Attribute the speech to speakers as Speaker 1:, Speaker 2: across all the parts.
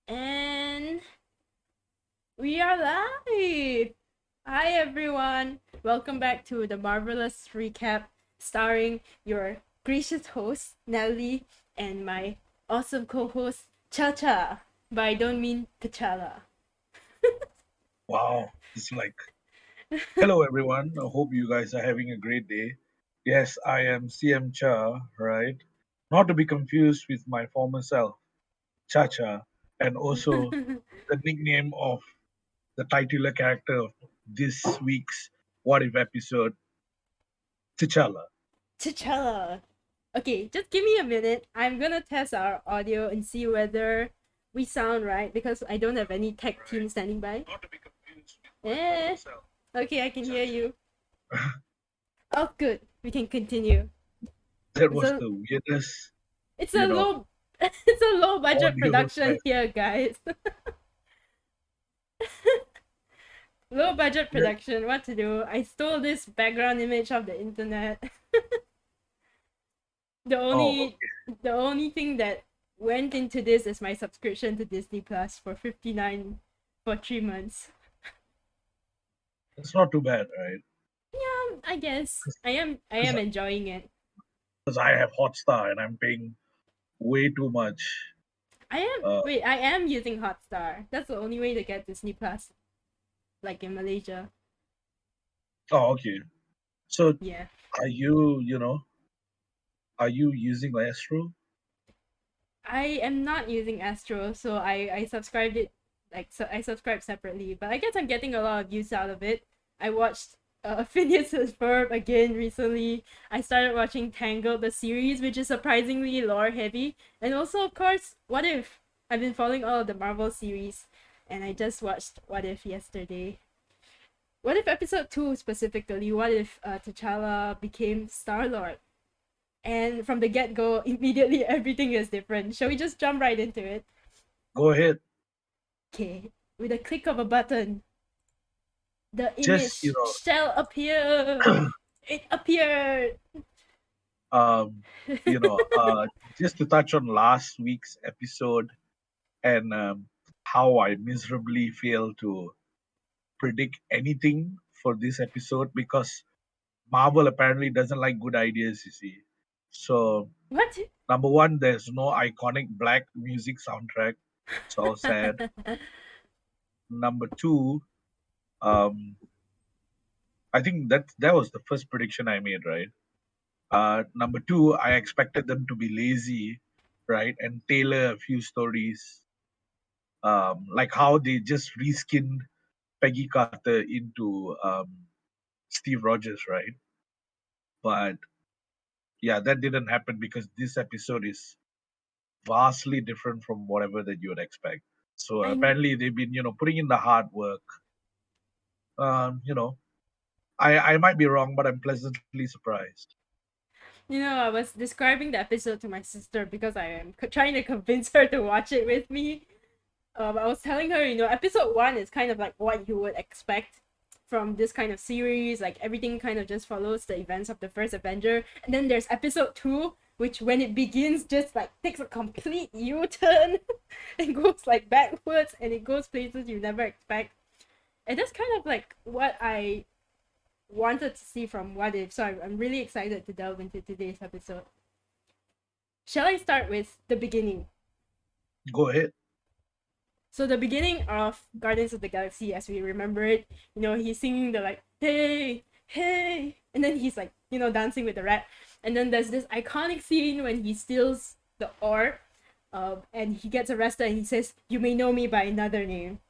Speaker 1: And we are live! Hi everyone! Welcome back to the Marvellous Recap, starring your gracious host, Nelly, and my awesome co-host, Cha-Cha. But I don't mean T'Challa.
Speaker 2: Wow, it's like, hello everyone. I hope you guys are having a great day. Yes, I am CM Cha, right? Not to be confused with my former self, Cha Cha, and also the nickname of the titular character of this week's What If episode, T'Challa.
Speaker 1: T'Challa! Okay, just give me a minute. I'm gonna test our audio and see whether we sound right because I don't have any tech team standing by.
Speaker 2: Not to be confused with my former
Speaker 1: Eh,
Speaker 2: self,
Speaker 1: okay, I can
Speaker 2: Cha
Speaker 1: hear
Speaker 2: Cha.
Speaker 1: you. Oh, good. We can continue.
Speaker 2: That
Speaker 1: It's
Speaker 2: was
Speaker 1: a
Speaker 2: the weirdest,
Speaker 1: it's a
Speaker 2: you know,
Speaker 1: low it's a low budget
Speaker 2: audio
Speaker 1: production
Speaker 2: request.
Speaker 1: here, guys. Low budget
Speaker 2: Yeah.
Speaker 1: production. What to do? I stole this background image of the internet. the
Speaker 2: Oh,
Speaker 1: only the only thing that went into this is my subscription to Disney Plus for 59 for 3 months.
Speaker 2: it's not too bad, right?
Speaker 1: Yeah, I guess I am
Speaker 2: Because
Speaker 1: enjoying it.
Speaker 2: I have Hotstar and I'm paying way too much. Uh,
Speaker 1: I am using Hotstar. That's the only way to get Disney Plus, like in Malaysia.
Speaker 2: oh, okay. So
Speaker 1: Yeah.
Speaker 2: are you using Astro?
Speaker 1: I am not using Astro, so I subscribed it I subscribed separately. But I guess I'm getting a lot of use out of it. I watched Phineas's Ferb again recently. I started watching Tangled the series, which is surprisingly lore heavy, and also of course What If. I've been following all of the Marvel series, and I just watched What If yesterday. What if episode 2 specifically? What if T'Challa became Star Lord? And from the get go, immediately everything is different. Shall we just jump right into it?
Speaker 2: Go ahead.
Speaker 1: Okay, with a click of a button, the
Speaker 2: Just
Speaker 1: image shall appear. It appeared.
Speaker 2: um, you know, uh, just to touch on last week's episode and how I miserably failed to predict anything for this episode because Marvel apparently doesn't like good ideas. You see, so
Speaker 1: What?
Speaker 2: number one, there's no iconic black music soundtrack. It's all sad. Number two, um, I think that was the first prediction I made, right? Number two, I expected them to be lazy, right, and tailor a few stories, like how they just reskinned Peggy Carter into Steve Rogers, right? But yeah, that didn't happen because this episode is vastly different from whatever that you would expect. So
Speaker 1: I
Speaker 2: apparently they've been, putting in the hard work. Um, you know, I might be wrong, but I'm pleasantly surprised.
Speaker 1: I was describing the episode to my sister because I am trying to convince her to watch it with me. I was telling her, episode 1 is kind of like what you would expect from this kind of series. Like everything kind of just follows the events of the first Avenger. And then there's episode 2, which when it begins just like takes a complete U-turn and goes like backwards and it goes places you never expect. And that's kind of like what I wanted to see from What If. So I'm really excited to delve into today's episode. Shall I start with the beginning?
Speaker 2: Go ahead.
Speaker 1: So the beginning of Guardians of the Galaxy, as we remember it, he's singing the like hey hey, and then he's like dancing with the rat, and then there's this iconic scene when he steals the orb, and he gets arrested and he says, "You may know me by another name,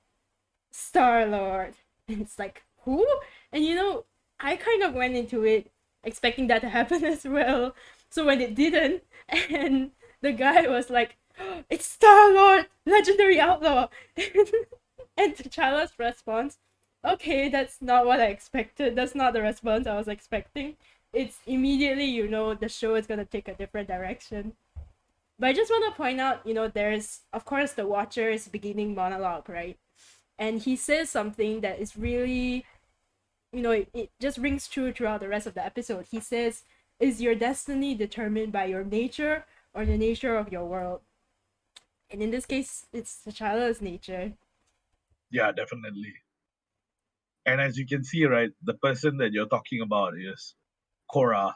Speaker 1: Star Lord," and it's like who? And I kind of went into it expecting that to happen as well. So when it didn't, and the guy was like, "It's Star Lord, legendary outlaw," and T'Challa's response, "Okay, that's not what I expected. That's not the response I was expecting." It's immediately the show is gonna take a different direction. But I just want to point out, there's of course the Watcher's beginning monologue, right? And he says something that is really, it just rings true throughout the rest of the episode. He says, "Is your destiny determined by your nature or the nature of your world?" And in this case, it's T'Challa's nature.
Speaker 2: Yeah, definitely. And as you can see, right, the person that you're talking about is Korra,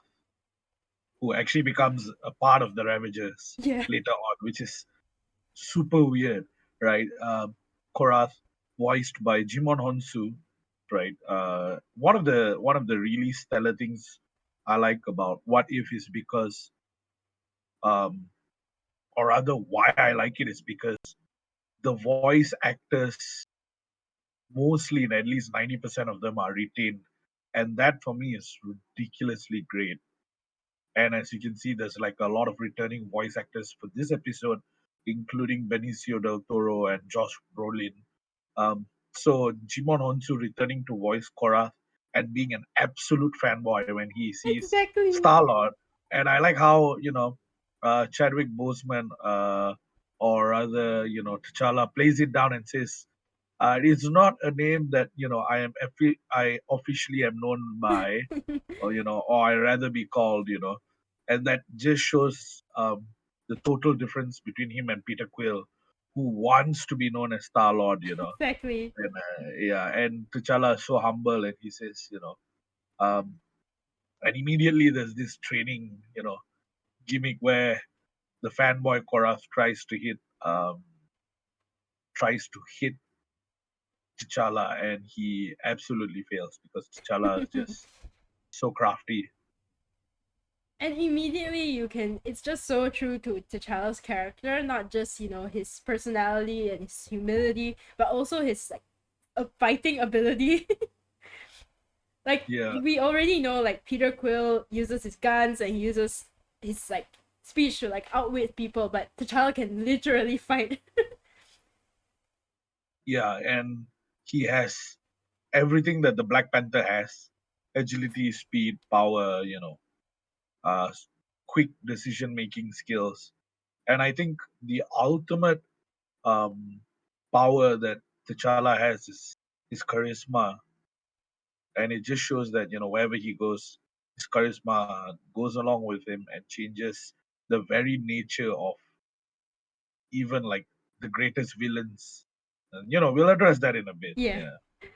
Speaker 2: who actually becomes a part of the Ravagers
Speaker 1: Yeah.
Speaker 2: later on, which is super weird, right? Korra, voiced by Jimon Honsu, right? One of the really stellar things I like about What If is because, um, or rather, why I like it is because the voice actors, mostly, and at least 90% of them, are retained, and that for me is ridiculously great. And as you can see, there's like a lot of returning voice actors for this episode, including Benicio del Toro and Josh Brolin. Um, so Jimon Honsu returning to voice Korra and being an absolute fanboy when he sees
Speaker 1: Exactly.
Speaker 2: Star Lord. And I like how, Chadwick Boseman, or rather, T'Challa plays it down and says, it's not a name that, I officially am known by, or I rather be called, and that just shows the total difference between him and Peter Quill, who wants to be known as Star Lord,
Speaker 1: Exactly.
Speaker 2: and yeah, and T'Challa is so humble, and he says, um, and immediately there's this training, gimmick where the fanboy Korath tries to hit T'Challa, and he absolutely fails because T'Challa is just so crafty.
Speaker 1: And immediately you can, it's just so true to T'Challa's character, not just, his personality and his humility, but also his like fighting ability. Like
Speaker 2: Yeah,
Speaker 1: we already know like Peter Quill uses his guns and he uses his like speech to like outwit people, but T'Challa can literally fight.
Speaker 2: yeah, and he has everything that the Black Panther has: agility, speed, power, uh, quick decision making skills. And I think the ultimate um, power that T'Challa has is his charisma, and it just shows that wherever he goes, his charisma goes along with him and changes the very nature of even like the greatest villains. And, we'll address that in a bit.
Speaker 1: Yeah.
Speaker 2: Yeah,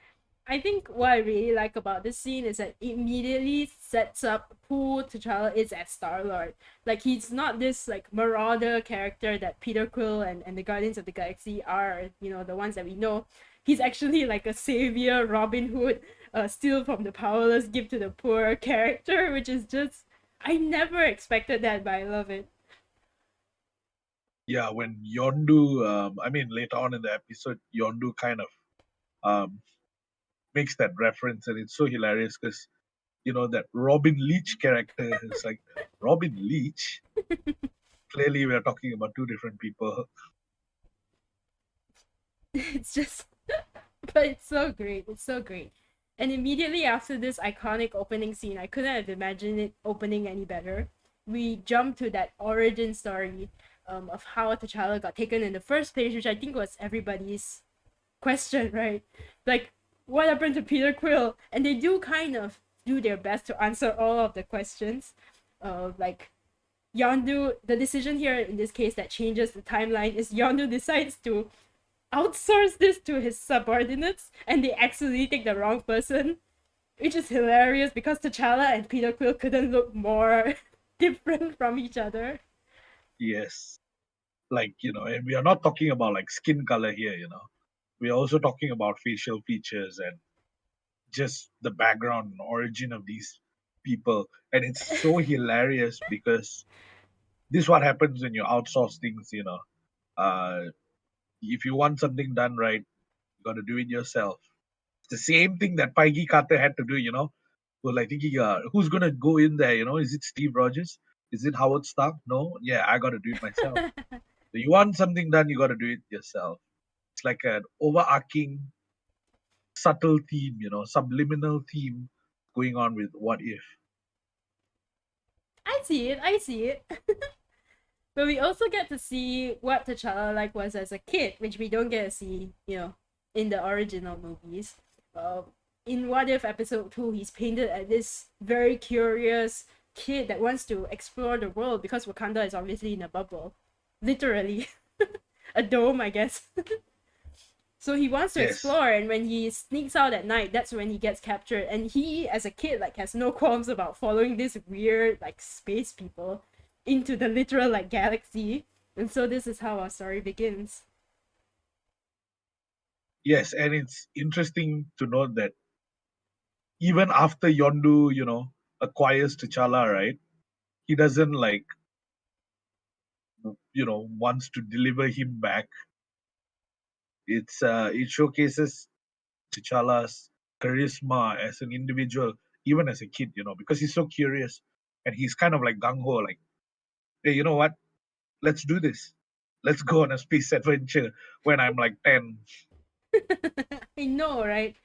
Speaker 1: I think what I really like about this scene is that it immediately sets up who T'Challa is as Star Lord. Like he's not this like marauder character that Peter Quill and the Guardians of the Galaxy are, the ones that we know. He's actually like a savior, Robin Hood, steal from the powerless, give to the poor character, which is just I never expected that, but I love it.
Speaker 2: yeah. When Yondu, I mean, later on in the episode, Yondu kind of um, makes that reference, and it's so hilarious because that Robin Leach character is like Robin Leach. Clearly, we are talking about two different people.
Speaker 1: It's just but it's so great. It's so great. And immediately after this iconic opening scene, I couldn't have imagined it opening any better. We jump to that origin story of how T'Challa got taken in the first place, which I think was everybody's question, right? Like, what happened to Peter Quill? And they do kind of do their best to answer all of the questions. Like, Yondu, the decision here in this case that changes the timeline is Yondu decides to outsource this to his subordinates and they accidentally take the wrong person, which is hilarious because T'Challa and Peter Quill couldn't look more different from each other.
Speaker 2: Yes, like and we are not talking about like skin color here. We are also talking about facial features and just the background and origin of these people. And it's so hilarious because this is what happens when you outsource things. Uh, if you want something done right, you got to do it yourself. It's the same thing that Peggy Carter had to do. Well, I think who's gonna go in there? Is it Steve Rogers? Is it Howard Stark? No, yeah, I got to do it myself. So you want something done, you got to do it yourself. It's like an overarching, subtle theme, subliminal theme going on with What If.
Speaker 1: I see it, I see it. But we also get to see what T'Challa like was as a kid, which we don't get to see, in the original movies. Uh, in What If Episode 2, he's painted as this very curious kid that wants to explore the world because Wakanda is obviously in a bubble. Literally. a dome, I guess. So he wants to
Speaker 2: Yes.
Speaker 1: explore, and when he sneaks out at night, that's when he gets captured. And he, as a kid, like has no qualms about following this weird like space people into the literal like galaxy. And so this is how our story begins.
Speaker 2: Yes, and it's interesting to note that even after Yondu, acquires T'Challa, right? He doesn't like, wants to deliver him back. It showcases T'Challa's charisma as an individual, even as a kid, because he's so curious and he's kind of like gung ho, like, hey, you know what? Let's do this. Let's go on a space adventure when I'm like 10.
Speaker 1: I know, right?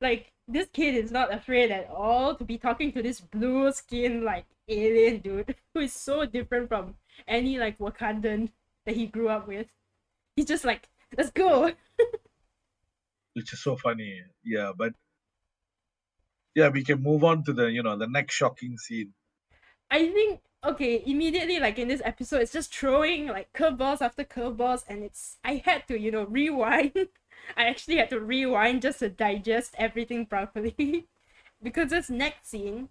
Speaker 1: Like this kid is not afraid at all to be talking to this blue skin like alien dude who is so different from any like Wakandan that he grew up with. He's just like, let's go.
Speaker 2: Which is so funny. Yeah, but yeah, we can move on to the next shocking scene.
Speaker 1: I think okay, immediately like in this episode, it's just throwing like curveballs after curveballs, and it's I had to rewind. I actually had to rewind just to digest everything properly because this next scene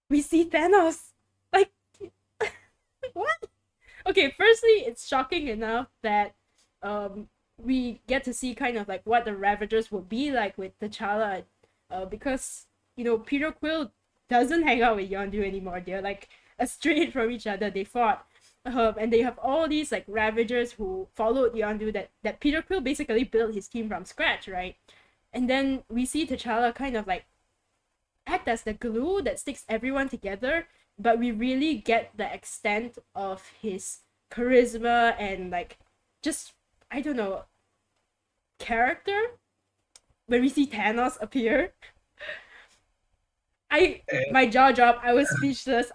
Speaker 1: we see Thanos. Like what? Okay, firstly, it's shocking enough that we get to see kind of like what the Ravagers will be like with T'Challa, because Peter Quill doesn't hang out with Yondu anymore. They're like estranged from each other. They fought, and they have all these like Ravagers who followed Yondu that Peter Quill basically built his team from scratch, right? And then we see T'Challa kind of like act as the glue that sticks everyone together, but we really get the extent of his charisma and like just I don't know character when we see Thanos appear. I
Speaker 2: And
Speaker 1: my jaw dropped. I was speechless.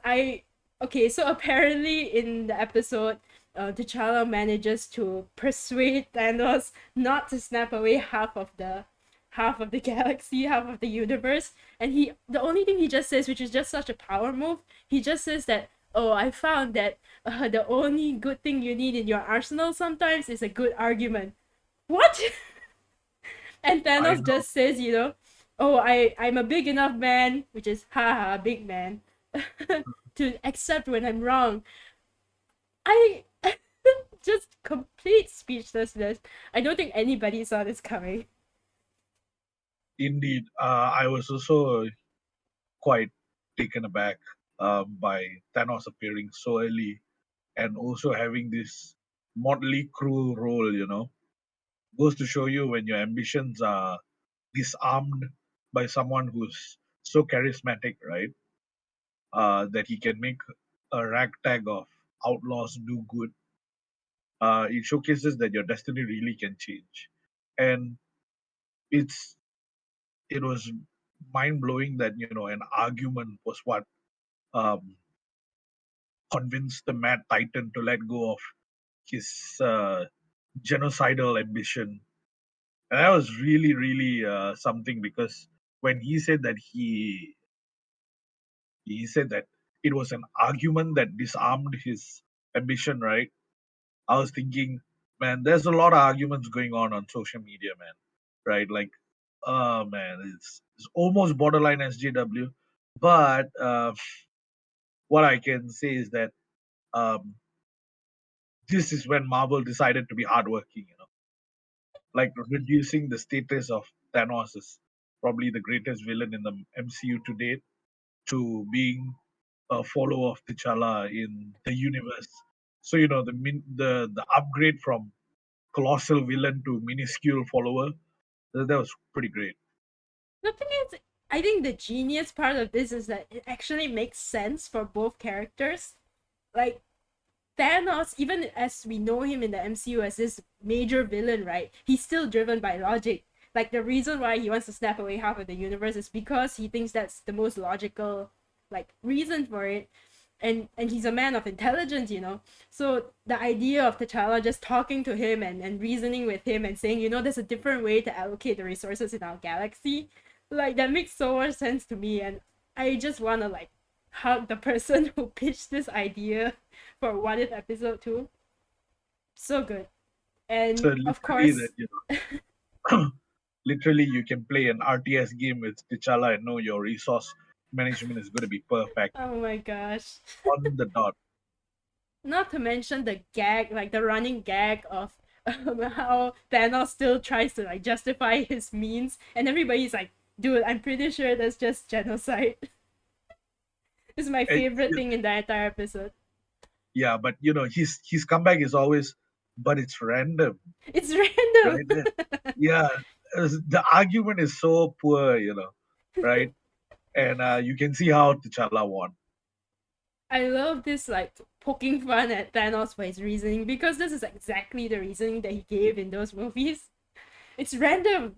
Speaker 1: Okay, so apparently in the episode, T'Challa manages to persuade Thanos not to snap away half of the galaxy, half of the universe, and the only thing he just says, which is just such a power move, he just says that, oh, I found that the only good thing you need in your arsenal sometimes is a good argument. What? And
Speaker 2: I
Speaker 1: Thanos
Speaker 2: know,
Speaker 1: just says, oh, I'm a big enough man, which is haha, big man, to accept when I'm wrong. I just complete speechlessness. I don't think anybody saw this coming.
Speaker 2: indeed. I was also quite taken aback by Thanos appearing so early and also having this motley crew role. Goes to show you when your ambitions are disarmed by someone who's so charismatic, right? That he can make a ragtag of outlaws do good. It showcases that your destiny really can change, and it's it was mind blowing that an argument was what um, convinced the Mad Titan to let go of his genocidal ambition. And that was really, really something because when he said that it was an argument that disarmed his ambition, right? I was thinking, man, there's a lot of arguments going on social media, man, right? Like, man, it's almost borderline SJW. But what I can say is that um, this is when Marvel decided to be hardworking, like reducing the status of Thanos as probably the greatest villain in the MCU to date to being a follower of T'Challa in the universe. So the upgrade from colossal villain to minuscule follower, that was pretty great.
Speaker 1: The thing is, I think the genius part of this is that it actually makes sense for both characters. Like Thanos, even as we know him in the MCU as this major villain, right? He's still driven by logic. Like the reason why he wants to snap away half of the universe is because he thinks that's the most logical, like reason for it. And he's a man of intelligence. So the idea of T'Challa just talking to him and reasoning with him and saying, there's a different way to allocate the resources in our galaxy, like that makes so much sense to me. And I just wanna like hug the person who pitched this idea for What If episode 2. So good. And
Speaker 2: So
Speaker 1: of
Speaker 2: literally that
Speaker 1: course,
Speaker 2: literally you can play an RTS game with T'Challa and know your resource management is going to be perfect
Speaker 1: oh my gosh.
Speaker 2: on the dot.
Speaker 1: Not to mention the gag, like the running gag of how Thanos still tries to like justify his means, and everybody's like, "Dude, I'm pretty sure that's just genocide." This is my
Speaker 2: And,
Speaker 1: favorite thing in the entire episode.
Speaker 2: yeah, but his comeback is always, but it's random,
Speaker 1: It's random.
Speaker 2: right? Yeah, the argument is so poor, right? And you can see how T'Challa won.
Speaker 1: I love this like poking fun at Thanos for his reasoning because this is exactly the reasoning that he gave in those movies. It's random.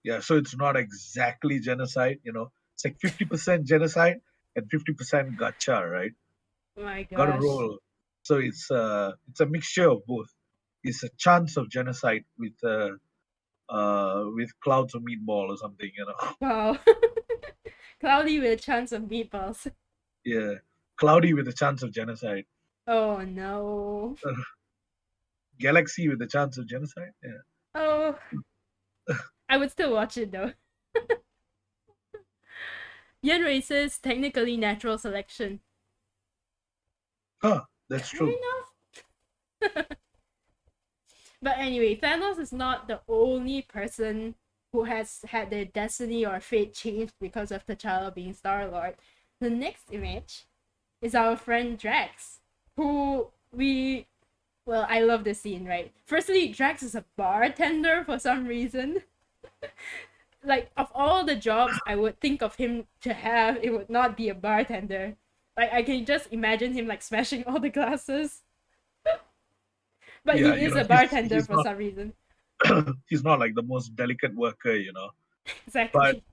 Speaker 2: Yeah, so it's not exactly genocide, It's like 50% genocide and 50% gotcha, right?
Speaker 1: Oh my
Speaker 2: Got to
Speaker 1: gosh.
Speaker 2: roll. So it's a mixture of both. It's a chance of genocide with clouds of meatball or something.
Speaker 1: Wow. Cloudy with a chance of meatballs.
Speaker 2: Yeah, cloudy with a chance of genocide.
Speaker 1: Oh no.
Speaker 2: Galaxy with a chance of genocide. Yeah.
Speaker 1: Oh, I would still watch it though. Yen races technically natural selection.
Speaker 2: Huh, that's
Speaker 1: Kind
Speaker 2: true.
Speaker 1: of. But anyway, Thanos is not the only person who has had their destiny or fate changed because of T'Challa being Star Lord. The next image is our friend Drax, who we well, I love this scene, right? Firstly, Drax is a bartender for some reason. Like of all the jobs I would think of him to have, it would not be a bartender. Like I can just imagine him like smashing all the glasses. But
Speaker 2: Yeah,
Speaker 1: he is a
Speaker 2: he's
Speaker 1: bartender
Speaker 2: he's
Speaker 1: for
Speaker 2: not
Speaker 1: some reason.
Speaker 2: he's not like the most delicate worker. But
Speaker 1: Exactly.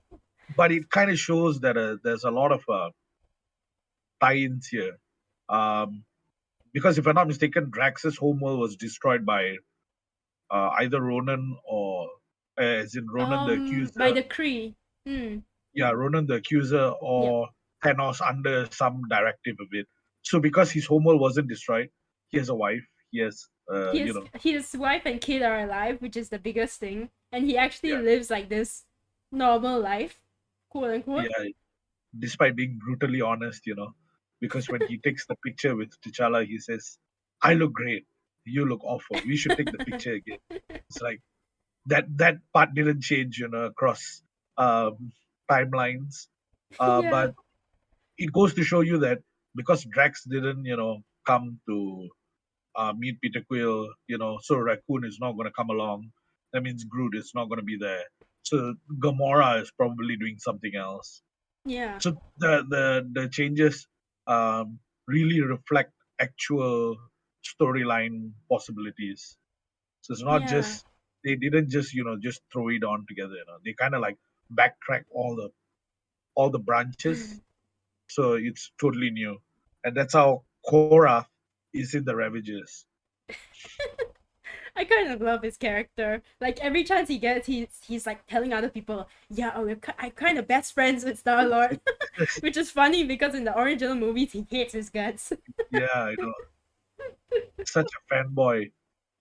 Speaker 2: but it kind of shows that there's a lot of tie-ins here. Um, because if I'm not mistaken, Drax's homeworld was destroyed by either Ronan or, as in Ronan the
Speaker 1: By
Speaker 2: Accuser.
Speaker 1: the Kree. Hmm.
Speaker 2: Yeah, Ronan the Accuser
Speaker 1: Yep.
Speaker 2: or Thanos under some directive of it. So because his homeworld wasn't destroyed, he has a wife. He has,
Speaker 1: His wife and kid are alive, which is the biggest thing, and he actually
Speaker 2: yeah,
Speaker 1: lives like this normal life, quote unquote.
Speaker 2: yeah. Despite being brutally honest, because when he takes the picture with T'Challa, he says, "I look great. You look awful. We should take the picture again." It's like that part didn't change, across um, timelines.
Speaker 1: Yeah.
Speaker 2: But it goes to show you that because Drax didn't, come to meet Peter Quill, so Raccoon is not going to come along. That means Groot is not going to be there. So Gamora is probably doing something else.
Speaker 1: Yeah.
Speaker 2: So the changes really reflect actual storyline possibilities. So it's not
Speaker 1: Yeah.
Speaker 2: just they didn't just throw it on together. They kind of like backtrack all the branches, so it's totally new, and that's how Korra is in the Ravages.
Speaker 1: I kind of love his character. Like every chance he gets, he's like telling other people, "Yeah, I kind of best friends with Star Lord," which is funny because in the original movies he hates his guts.
Speaker 2: Yeah, such a fanboy.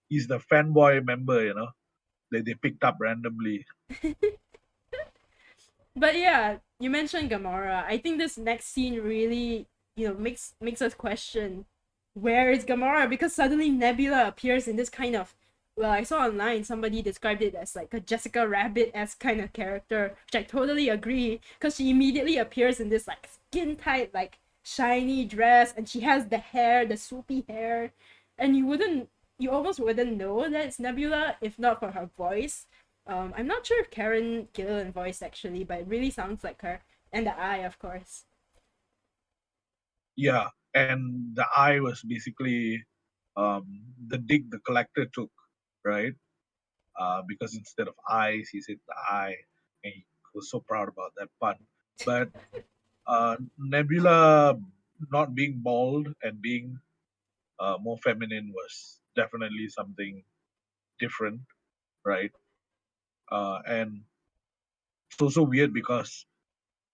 Speaker 2: He's the fanboy member, they picked up randomly.
Speaker 1: But yeah, you mentioned Gamora. I think this next scene really, makes us question where is Gamora because suddenly Nebula appears in this kind of well, I saw online somebody described it as like a Jessica Rabbit esque kind of character, which I totally agree because she immediately appears in this like skin tight, like shiny dress, and she has the hair, the swoopy hair, and you almost wouldn't know that it's Nebula if not for her voice. I'm not sure if Karen Gillan voiced actually, but it really sounds like her. And the eye, of course.
Speaker 2: Yeah, and the eye was basically the dig the collector took, right? Because instead of eyes, he said the eye, and he was so proud about that pun. But Nebula not being bald and being more feminine was definitely something different, right? And it's also weird because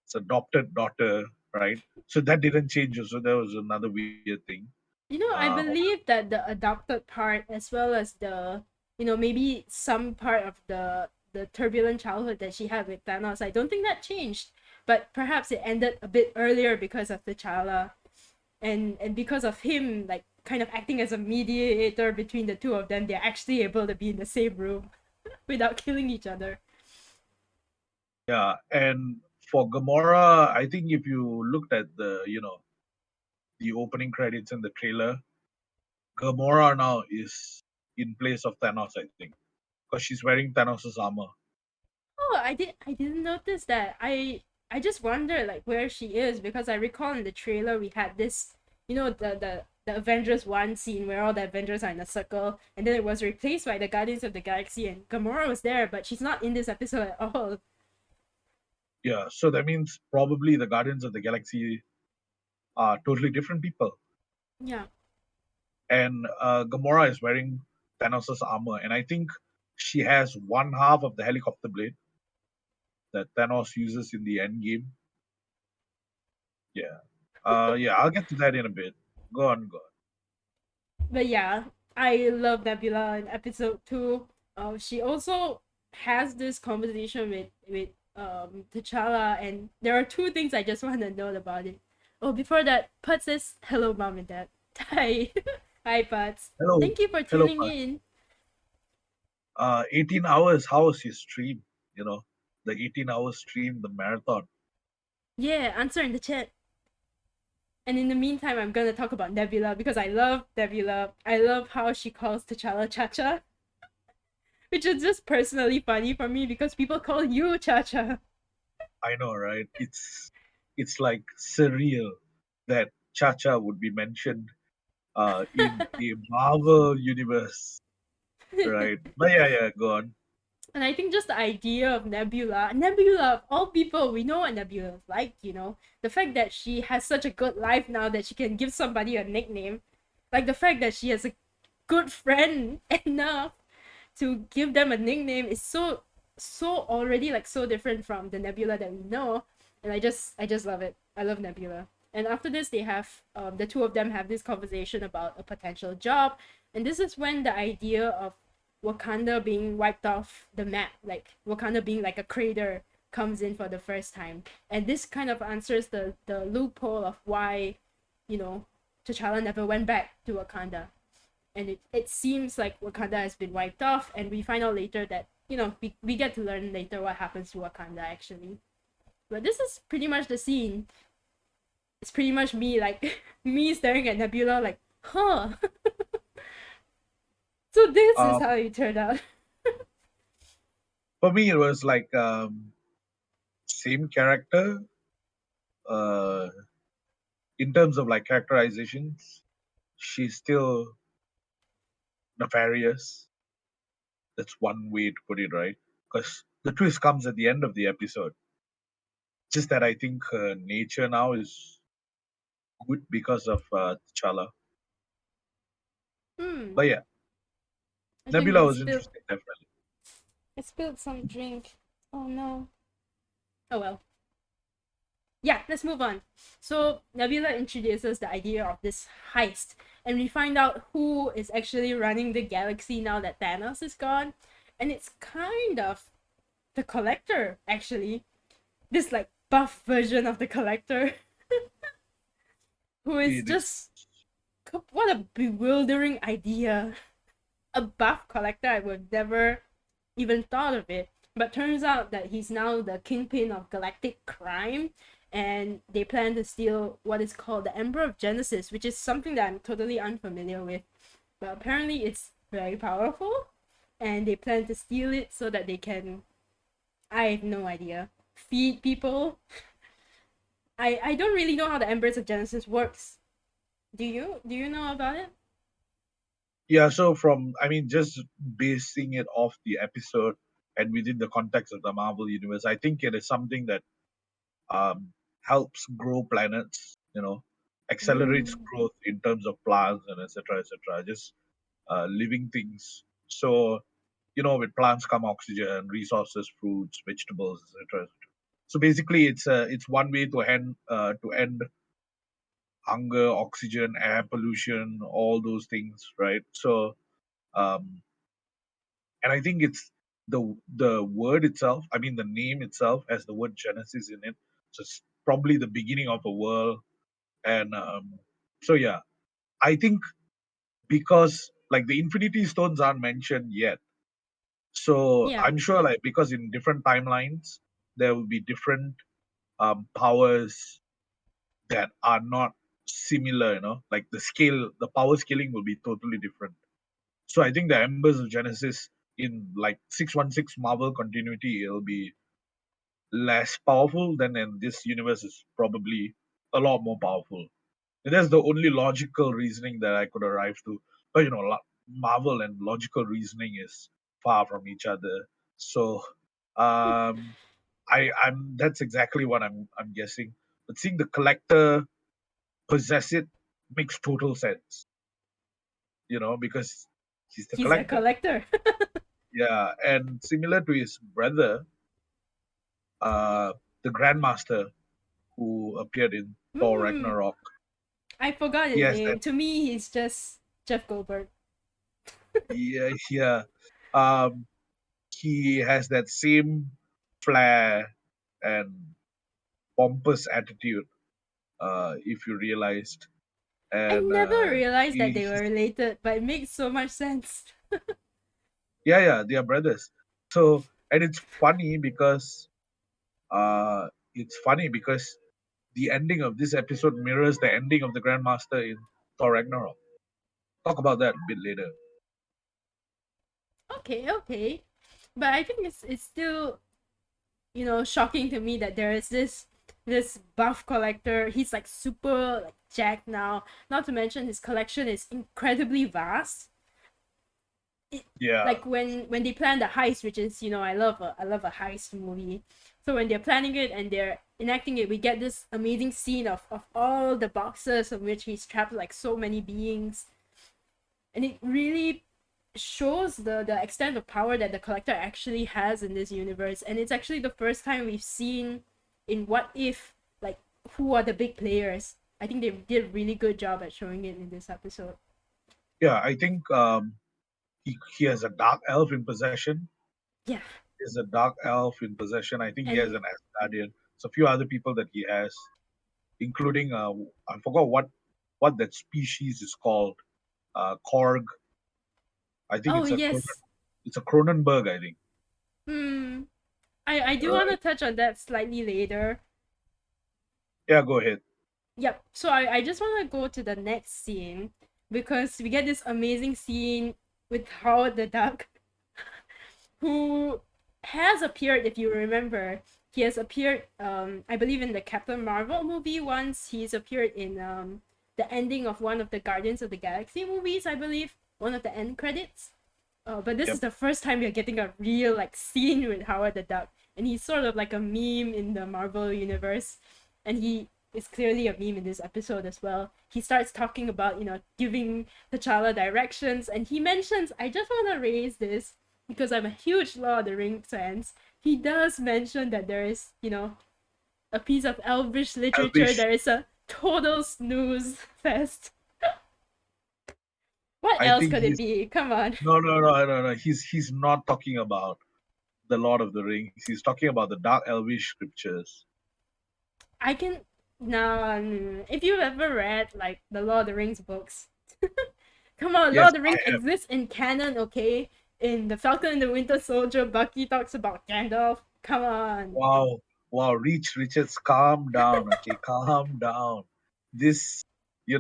Speaker 2: it's adopted daughter, right? So that didn't change. So that was another weird thing.
Speaker 1: I
Speaker 2: Uh,
Speaker 1: believe that the adopted part, as well as the, maybe some part of the turbulent childhood that she had with Thanos, I don't think that changed. But perhaps it ended a bit earlier because of T'Challa, and because of him, like kind of acting as a mediator between the two of them, they're actually able to be in the same room without killing each other.
Speaker 2: yeah, and for Gamora, I think if you looked at the opening credits in the trailer, Gamora now is in place of Thanos, I think, because she's wearing Thanos' armor.
Speaker 1: Oh, I didn't notice that. I just wonder like where she is, because I recall in the trailer we had this, the Avengers 1 scene where all the Avengers are in a circle, and then it was replaced by the Guardians of the Galaxy, and Gamora was there, but she's not in this episode at all.
Speaker 2: Yeah, so that means probably the Guardians of the Galaxy are totally different people.
Speaker 1: Yeah.
Speaker 2: And Gamora is wearing Thanos' armor, and I think she has one half of the helicopter blade that Thanos uses in the end game. Yeah. Yeah, I'll get to that in a bit. Go on, go on.
Speaker 1: But yeah, I love Nebula in episode 2. She also has this conversation with T'Challa, and there are two things I just want to note about it. Oh, before that, Put says hello, mom and dad. Hi, hi, Putz.
Speaker 2: Hello,
Speaker 1: Thank you for
Speaker 2: hello,
Speaker 1: tuning
Speaker 2: Pat.
Speaker 1: in.
Speaker 2: 18 hours. How was your stream? The 18-hour stream, the marathon.
Speaker 1: Yeah, answer in the chat. And in the meantime, I'm gonna talk about Nebula because I love Nebula. I love how she calls T'Challa Cha-Cha, which is just personally funny for me because people call you Cha-Cha.
Speaker 2: I know, right? It's like surreal that Chacha would be mentioned in a Marvel universe, right? But yeah, go on.
Speaker 1: And I think just the idea of Nebula of all people, we know what Nebula is like, The fact that she has such a good life now that she can give somebody a nickname. Like the fact that she has a good friend enough to give them a nickname is so already like so different from the Nebula that we know. And I just love it. I love Nebula. And after this, they have the two of them have this conversation about a potential job, and this is when the idea of Wakanda being wiped off the map, like Wakanda being like a crater, comes in for the first time. And this kind of answers the loophole of why, you know, T'Challa never went back to Wakanda. And it seems like Wakanda has been wiped off, and we find out later that, we get to learn later what happens to Wakanda actually. But this is pretty much the scene. It's pretty much me, like, me staring at Nebula, like, huh. So this is
Speaker 2: Um,
Speaker 1: how it turned out.
Speaker 2: for me, it was like same character. Uh, in terms of like characterizations, she's still nefarious. That's one way to put it, right? Because the twist comes at the end of the episode. Just that I think her nature now is good because of T'Challa.
Speaker 1: Hmm.
Speaker 2: But yeah,
Speaker 1: I think
Speaker 2: Nebula
Speaker 1: I
Speaker 2: was
Speaker 1: spilled
Speaker 2: interesting, definitely.
Speaker 1: I spilled some drink. Oh no. Oh well. Yeah, let's move on. So Nebula introduces the idea of this heist, and we find out who is actually running the galaxy now that Thanos is gone. And it's kind of the Collector, actually. This like buff version of the Collector, who is
Speaker 2: It is.
Speaker 1: just, what a bewildering idea. A buff Collector, I would never even thought of it. But turns out that he's now the kingpin of galactic crime, and they plan to steal what is called the Ember of Genesis, which is something that I'm totally unfamiliar with. But apparently it's very powerful, and they plan to steal it so that they can, I have no idea, feed people. I don't really know how the Embers of Genesis works. Do you know about it?
Speaker 2: Yeah, so I mean, just basing it off the episode and within the context of the Marvel universe, I think it is something that helps grow planets, accelerates
Speaker 1: Mm.
Speaker 2: growth in terms of plants and etc., just living things. So, with plants come oxygen, resources, fruits, vegetables, etc. So basically, it's one way to end hunger, oxygen, air pollution, all those things, right? So, um, and I think it's the word itself. I mean, the name itself has the word Genesis in it, so it's probably the beginning of a world. And so, yeah, I think because like the Infinity Stones aren't mentioned yet, so
Speaker 1: Yeah.
Speaker 2: I'm sure like because in different timelines there will be different powers that are not similar. Like the power scaling will be totally different. So I think the Embers of Genesis in like 616 Marvel continuity, it'll be less powerful than in this universe is probably a lot more powerful. And that's the only logical reasoning that I could arrive to. But Marvel and logical reasoning is far from each other. So um, I'm that's exactly what I'm guessing. But seeing the collector possess it makes total sense, because he's the
Speaker 1: He's a
Speaker 2: collector.
Speaker 1: collector.
Speaker 2: Yeah, and similar to his brother, uh, the Grandmaster who appeared in Thor
Speaker 1: Hmm.
Speaker 2: Ragnarok,
Speaker 1: I forgot
Speaker 2: he
Speaker 1: his
Speaker 2: has that.
Speaker 1: name. To me, he's just Jeff Goldberg.
Speaker 2: Yeah, yeah. Um, he has that same flair and pompous attitude. If you realized,
Speaker 1: I
Speaker 2: and
Speaker 1: never realized that they were
Speaker 2: he's
Speaker 1: related, but it makes so much sense.
Speaker 2: yeah, yeah, they are brothers. So, and it's funny because the ending of this episode mirrors the ending of the Grandmaster in Thor Ragnarok. Talk about that a bit later.
Speaker 1: Okay, okay. But I think it's still, shocking to me that there is this buff collector. He's like super like jacked now. Not to mention his collection is incredibly vast. It,
Speaker 2: Yeah,
Speaker 1: like when they plan the heist, which is, I love a heist movie. So when they're planning it and they're enacting it, we get this amazing scene of all the boxes of which he's trapped like so many beings, and it really shows the extent of power that the collector actually has in this universe. And it's actually the first time we've seen in What If, like, who are the big players. I think they did a really good job at showing it in this episode.
Speaker 2: yeah. I think he has a dark elf in possession.
Speaker 1: Yeah.
Speaker 2: He has a dark elf in possession. I think he has
Speaker 1: And
Speaker 2: an Asgardian. So a few other people that he has, including I forgot what that species is called. Korg. I think
Speaker 1: oh yes.
Speaker 2: it's a Cronenberg. I think.
Speaker 1: Hmm. I do want to
Speaker 2: Right.
Speaker 1: touch on that slightly later.
Speaker 2: Yeah. Go ahead.
Speaker 1: Yep. So I just want to go to the next scene because we get this amazing scene with Howard the Duck, who has appeared, if you remember. He has appeared, I believe, in the Captain Marvel movie once. He's appeared in the ending of one of the Guardians of the Galaxy movies, I believe, one of the end credits. But this
Speaker 2: Yep.
Speaker 1: is the first time we're getting a real like scene with Howard the Duck, and he's sort of like a meme in the Marvel universe, and he is clearly a meme in this episode as well. He starts talking about giving T'Challa directions, and he mentions, I just want to raise this because I'm a huge Lord of the Rings fan. He does mention that there is a piece of Elvish literature.
Speaker 2: Elvish.
Speaker 1: There is a total snooze fest. What
Speaker 2: I
Speaker 1: else
Speaker 2: think
Speaker 1: could it
Speaker 2: he's
Speaker 1: be? Come on.
Speaker 2: no, no, no, no, no. He's not talking about the Lord of the Rings. He's talking about the Dark Elvish scriptures.
Speaker 1: I can now. If you've ever read like the Lord of the Rings books, come on, Lord
Speaker 2: Yes,
Speaker 1: of the
Speaker 2: I
Speaker 1: Rings
Speaker 2: have.
Speaker 1: exists in canon, okay? In the Falcon and the Winter Soldier, Bucky talks about Gandalf. Come on.
Speaker 2: Wow, wow, Richards, calm down, okay, calm down. This,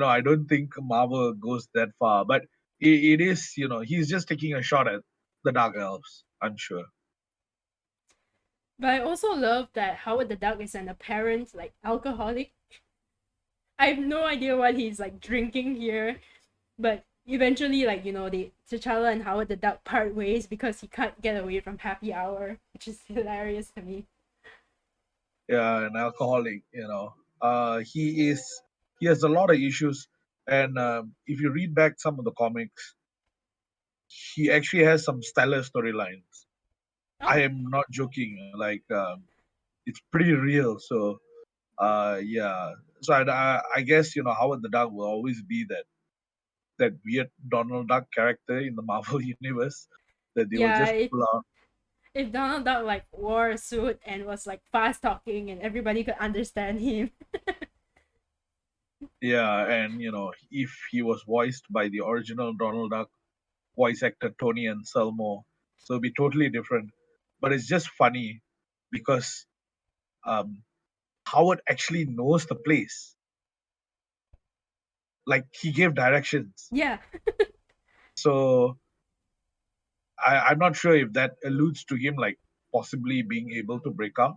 Speaker 2: I don't think Marvel goes that far, but it is, he's just taking a shot at the Dark Elves, I'm sure.
Speaker 1: But I also love that Howard the Duck is an apparent like alcoholic. I have no idea what he's like drinking here, but eventually, like the T'Challa and Howard the Duck part ways because he can't get away from Happy Hour, which is hilarious to me.
Speaker 2: Yeah, an alcoholic, he has a lot of issues, and if you read back some of the comics, he actually has some stellar storylines. I
Speaker 1: Oh,
Speaker 2: am not joking. Like, it's pretty real. So, yeah. So I guess Howard the Duck will always be that weird Donald Duck character in the Marvel universe that they will
Speaker 1: Yeah,
Speaker 2: just pull out.
Speaker 1: if Donald Duck like wore a suit and was like fast talking and everybody could understand him.
Speaker 2: Yeah, and if he was voiced by the original Donald Duck voice actor Tony Anselmo, so it'd be totally different. But it's just funny because um, Howard actually knows the place. Like he gave directions.
Speaker 1: Yeah,
Speaker 2: So I'm not sure if that alludes to him like possibly being able to break out,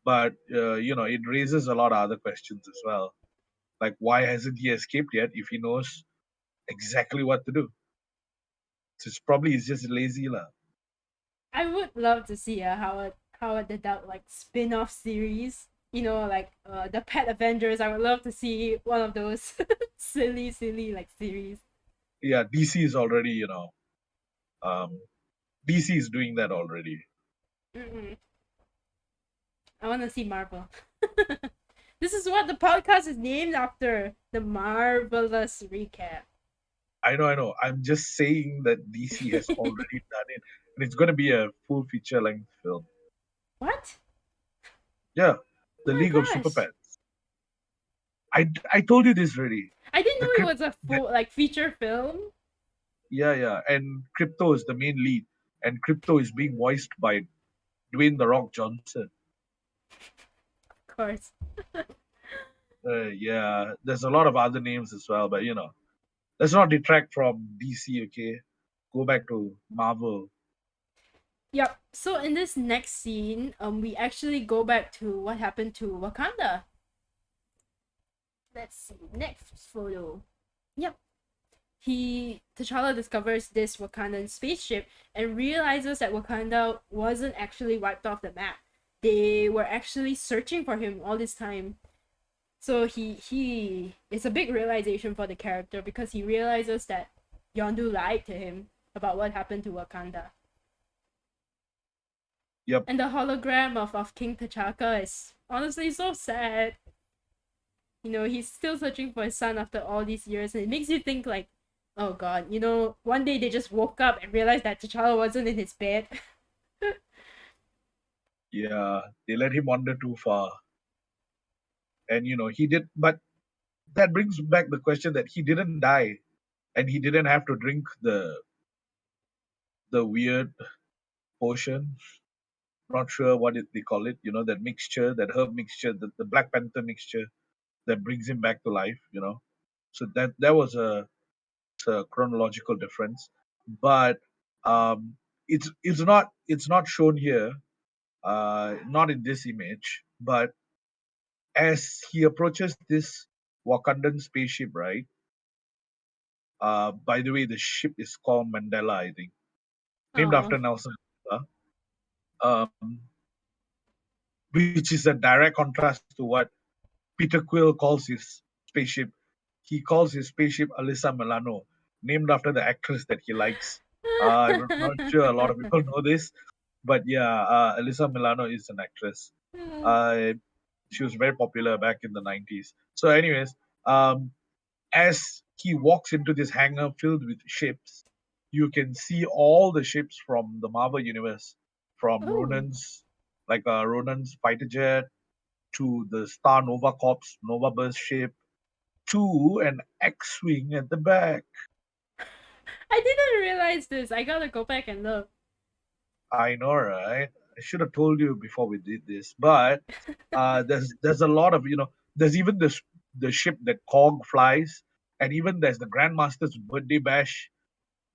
Speaker 2: but it raises a lot of other questions as well. Like why hasn't he escaped yet if he knows exactly what to do? So it's probably he's just lazy lah.
Speaker 1: I would love to see a Howard the Duck like spin-off series. Like the Pet Avengers. I would love to see one of those silly like series.
Speaker 2: Yeah, DC is already um, DC is doing that already.
Speaker 1: Mm-mm. I want to see Marvel. This is what the podcast is named after. The Marvelous Recap.
Speaker 2: I know. I'm just saying that DC has already done it, and it's going to be a full feature length film.
Speaker 1: What?
Speaker 2: Yeah,
Speaker 1: Oh
Speaker 2: the
Speaker 1: my
Speaker 2: League of Super
Speaker 1: gosh.
Speaker 2: Pets. I told you this already.
Speaker 1: I didn't
Speaker 2: The
Speaker 1: know it
Speaker 2: crypt,
Speaker 1: was a
Speaker 2: the,
Speaker 1: full like feature film.
Speaker 2: yeah, and Crypto is the main lead, and Crypto is being voiced by Dwayne the Rock Johnson.
Speaker 1: Of course.
Speaker 2: Yeah, there's a lot of other names as well, but let's not detract from DC. Okay, go back to Marvel.
Speaker 1: Yep. So in this next scene, we actually go back to what happened to Wakanda. Let's see. Next photo. Yep. T'Challa discovers this Wakandan spaceship and realizes that Wakanda wasn't actually wiped off the map. They were actually searching for him all this time. So he it's a big realization for the character because he realizes that Yondu lied to him about what happened to Wakanda.
Speaker 2: Yep.
Speaker 1: And the hologram of King T'Chaka is honestly so sad. He's still searching for his son after all these years, and it makes you think like, oh god, one day they just woke up and realized that T'Challa wasn't in his bed.
Speaker 2: Yeah, they let him wander too far, and he did. But that brings back the question that he didn't die, and he didn't have to drink the weird potion. Not sure what they call it. That mixture, that herb mixture, the Black Panther mixture that brings him back to life. So that was a chronological difference, but um, it's not shown here, not in this image, but as he approaches this Wakandan spaceship, right? By the way, the ship is called Mandela, I think, named
Speaker 1: Oh.
Speaker 2: after Nelson Mandela, which is a direct contrast to what Peter Quill calls his spaceship. He calls his spaceship Alyssa Milano, named after the actress that he likes. I'm not sure a lot of people know this, but yeah, Alyssa Milano is an actress. Uh, she was very popular back in the 90s. So, anyways, um, as he walks into this hangar filled with ships, you can see all the ships from the Marvel universe, from
Speaker 1: Oh.
Speaker 2: Ronan's fighter jet to the Star Nova Corps Nova Burst ship to an X-wing at the back.
Speaker 1: I didn't realize this. I gotta go back and look.
Speaker 2: I know, right? I should have told you before we did this, but there's a lot of there's even the ship that Kong flies, and even there's the Grandmaster's birthday bash,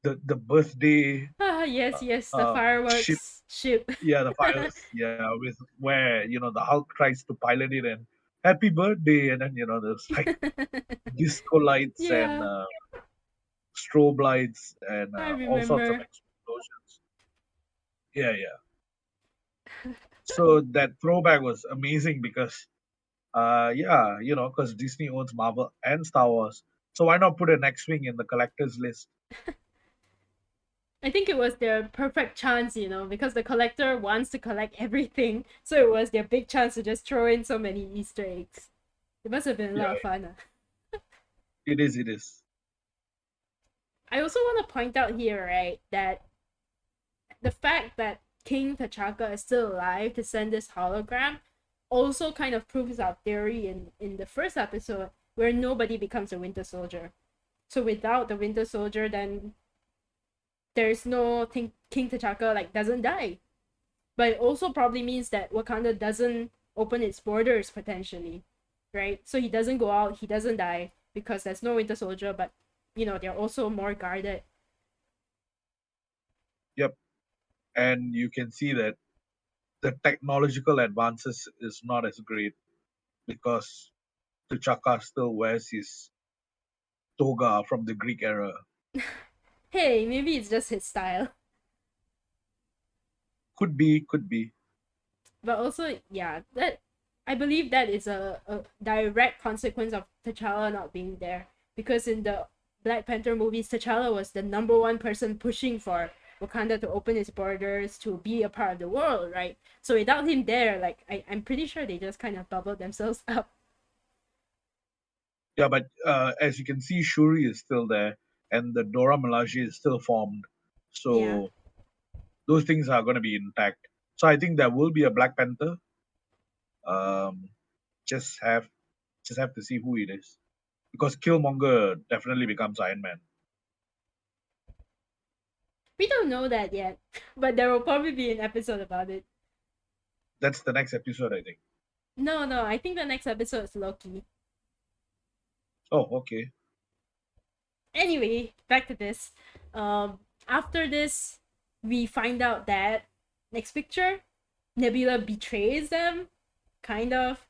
Speaker 2: the birthday
Speaker 1: Ah, yes, the
Speaker 2: ship.
Speaker 1: fireworks ship.
Speaker 2: Yeah, the fires. Yeah, with where the Hulk tries to pilot it and happy birthday, and then there's like disco lights and
Speaker 1: Yeah,
Speaker 2: strobe lights and
Speaker 1: I
Speaker 2: all sorts of
Speaker 1: remember.
Speaker 2: explosions. Yeah. So that throwback was amazing because yeah, because Disney owns Marvel and Star Wars. So why not put an X-wing in the collector's list?
Speaker 1: I think it was their perfect chance, because the collector wants to collect everything. So it was their big chance to just throw in so many Easter eggs. It must have been a
Speaker 2: Yeah,
Speaker 1: lot of fun.
Speaker 2: it is. It is.
Speaker 1: I also want to point out here, right, that the fact that King T'Chaka is still alive to send this hologram also kind of proves our theory in the first episode where nobody becomes a Winter Soldier. So without the Winter Soldier, then there's no King T'Chaka like doesn't die. But it also probably means that Wakanda doesn't open its borders potentially, right? So he doesn't go out, he doesn't die because there's no Winter Soldier, but they're also more guarded.
Speaker 2: Yep. And you can see that the technological advances is not as great because T'Chaka still wears his toga from the Greek era.
Speaker 1: Hey, maybe it's just his style.
Speaker 2: Could be, could be.
Speaker 1: But also, yeah, that I believe that is a direct consequence of T'Challa not being there. Because in the Black Panther movies, T'Challa was the number one person pushing for Wakanda to open its borders to be a part of the world, right? So without him there, like I'm pretty sure they just kind of bubbled themselves up.
Speaker 2: Yeah, but as you can see, Shuri is still there, and the Dora Milaje is still formed.
Speaker 1: Yeah.
Speaker 2: So those things are going to be intact. So I think there will be a Black Panther. Um, just have just have to see who it is, because Killmonger definitely becomes Iron Man.
Speaker 1: We don't know that yet, but there will probably be an episode about it.
Speaker 2: That's the next episode, I think.
Speaker 1: No, no, I think the next episode is Loki.
Speaker 2: Oh, okay.
Speaker 1: Anyway, back to this. After this, we find out that next picture, Nebula betrays them, kind of.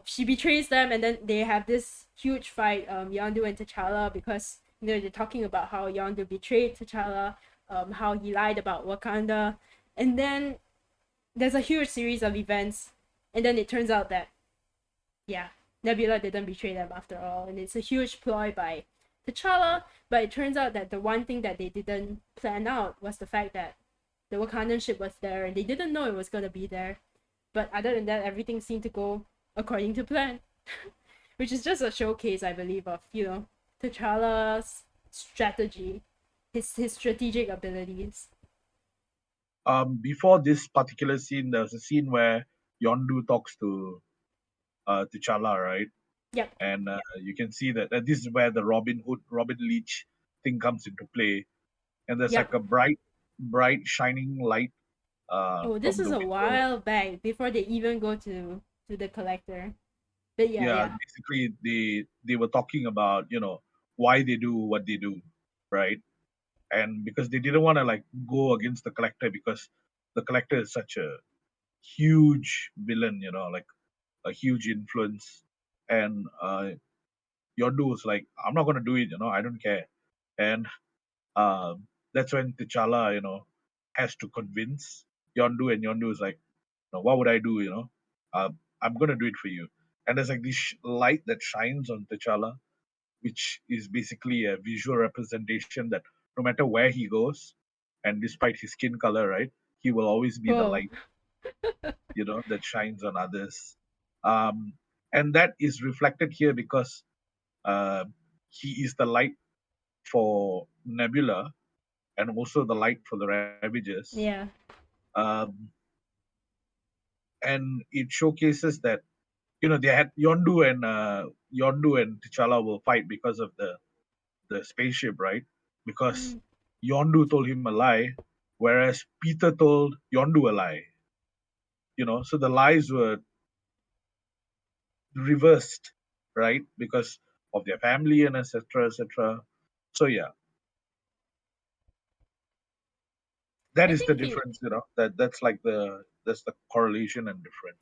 Speaker 1: She betrays them, and then they have this huge fight. Yondu and T'Challa, because they're talking about how Yondu betrayed T'Challa, how he lied about Wakanda, and then there's a huge series of events, and then it turns out that yeah, Nebula didn't betray them after all, and it's a huge ploy by T'Challa. But it turns out that the one thing that they didn't plan out was the fact that the Wakandan ship was there, and they didn't know it was gonna be there. But other than that, everything seemed to go according to plan, which is just a showcase, I believe, of T'Challa's strategy, his strategic abilities.
Speaker 2: Before this particular scene, there was a scene where Yondu talks to T'Challa, right?
Speaker 1: Yep.
Speaker 2: And you can see that this is where the Robin Leach thing comes into play. And there's like
Speaker 1: Yep.
Speaker 2: a bright, shining light
Speaker 1: Oh, this
Speaker 2: from
Speaker 1: is
Speaker 2: the
Speaker 1: a
Speaker 2: window.
Speaker 1: while back before they even go to the collector. But yeah,
Speaker 2: Yeah,
Speaker 1: yeah.
Speaker 2: basically they were talking about why they do what they do, right? And because they didn't want to like go against the collector because the collector is such a huge villain, like a huge influence. And Yondu was like, I'm not gonna do it, I don't care. And that's when T'Challa, has to convince Yondu, and Yondu is like, what would I do, I'm gonna do it for you. And there's like this light that shines on T'Challa, which is basically a visual representation that no matter where he goes, and despite his skin color, right, he will always be the
Speaker 1: Whoa.
Speaker 2: light, that shines on others. Um, and that is reflected here because uh, he is the light for Nebula and also the light for the Ravages.
Speaker 1: Yeah.
Speaker 2: Um, and it showcases that they had Yondu and T'Challa will fight because of the spaceship, right? Because
Speaker 1: Mm.
Speaker 2: Yondu told him a lie, whereas Peter told Yondu a lie. So the lies were reversed, right? Because of their family and etc. etc. So yeah, that
Speaker 1: I
Speaker 2: is the
Speaker 1: think he
Speaker 2: difference. That's the correlation and difference.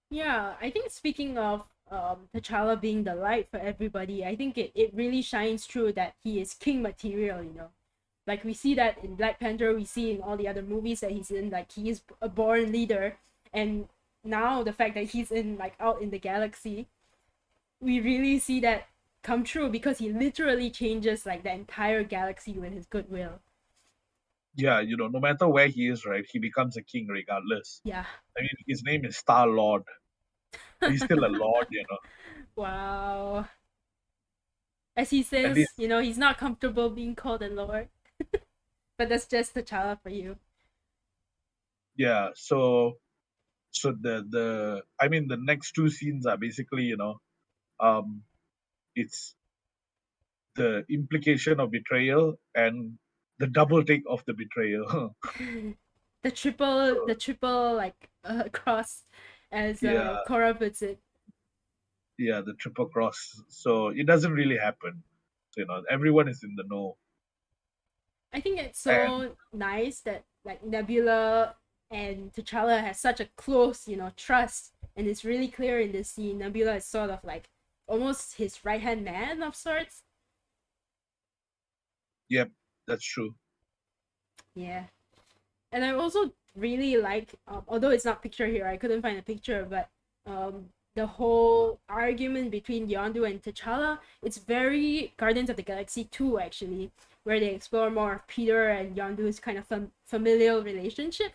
Speaker 1: Yeah, I think speaking of T'Challa being the light for everybody, I think it really shines through that he is king material. Like we see that in Black Panther, we see in all the other movies that he's in, like he is a born leader, and now the fact that he's in like out in the galaxy, we really see that come true because he literally changes like the entire galaxy with his goodwill.
Speaker 2: Yeah, no matter where he is, right, he becomes a king regardless.
Speaker 1: Yeah.
Speaker 2: I mean, his name is Star Lord. He's still a lord, you know.
Speaker 1: Wow. As he
Speaker 2: At
Speaker 1: says,
Speaker 2: least,
Speaker 1: he's not comfortable being called a lord, but that's just T'Challa for you.
Speaker 2: yeah. So the I mean the next two scenes are basically, um, it's the implication of betrayal and the double take of the betrayal.
Speaker 1: the triple like cross, as
Speaker 2: Yeah,
Speaker 1: Korra puts it.
Speaker 2: yeah, the triple cross. So it doesn't really happen. So, everyone is in the know.
Speaker 1: I think it's
Speaker 2: And
Speaker 1: so nice that like Nebula and T'Challa has such a close, trust, and it's really clear in this scene. Nebula is sort of like almost his right hand man of sorts.
Speaker 2: yep, that's true.
Speaker 1: Yeah, and I also really like, although it's not pictured here, I couldn't find a picture, but the whole argument between Yondu and T'Challa, it's very Guardians of the Galaxy 2 actually, where they explore more of Peter and Yondu's kind of familial relationship,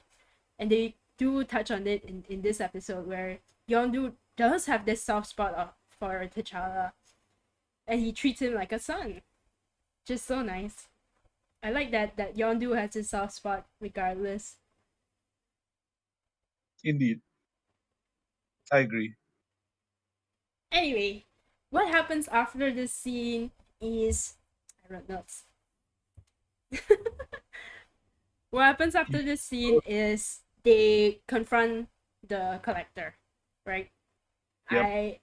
Speaker 1: and they do touch on it in this episode where Yondu does have this soft spot for T'Challa, and he treats him like a son. Just so nice. I like that Yondu has his soft spot regardless.
Speaker 2: Indeed, I agree.
Speaker 1: Anyway, what happens after this scene is I wrote notes. What happens after this scene is they confront the collector, right?
Speaker 2: Yep,
Speaker 1: I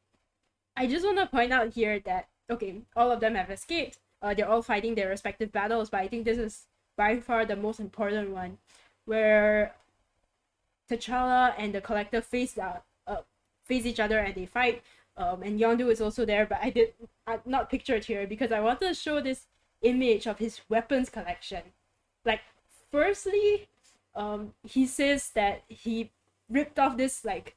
Speaker 1: I just want to point out here that okay, all of them have escaped. They're all fighting their respective battles, but I think this is by far the most important one, where T'Challa and the Collector face each other and they fight. And Yondu is also there, but I'm not pictured here because I wanted to show this image of his weapons collection. Like, firstly, he says that he ripped off this like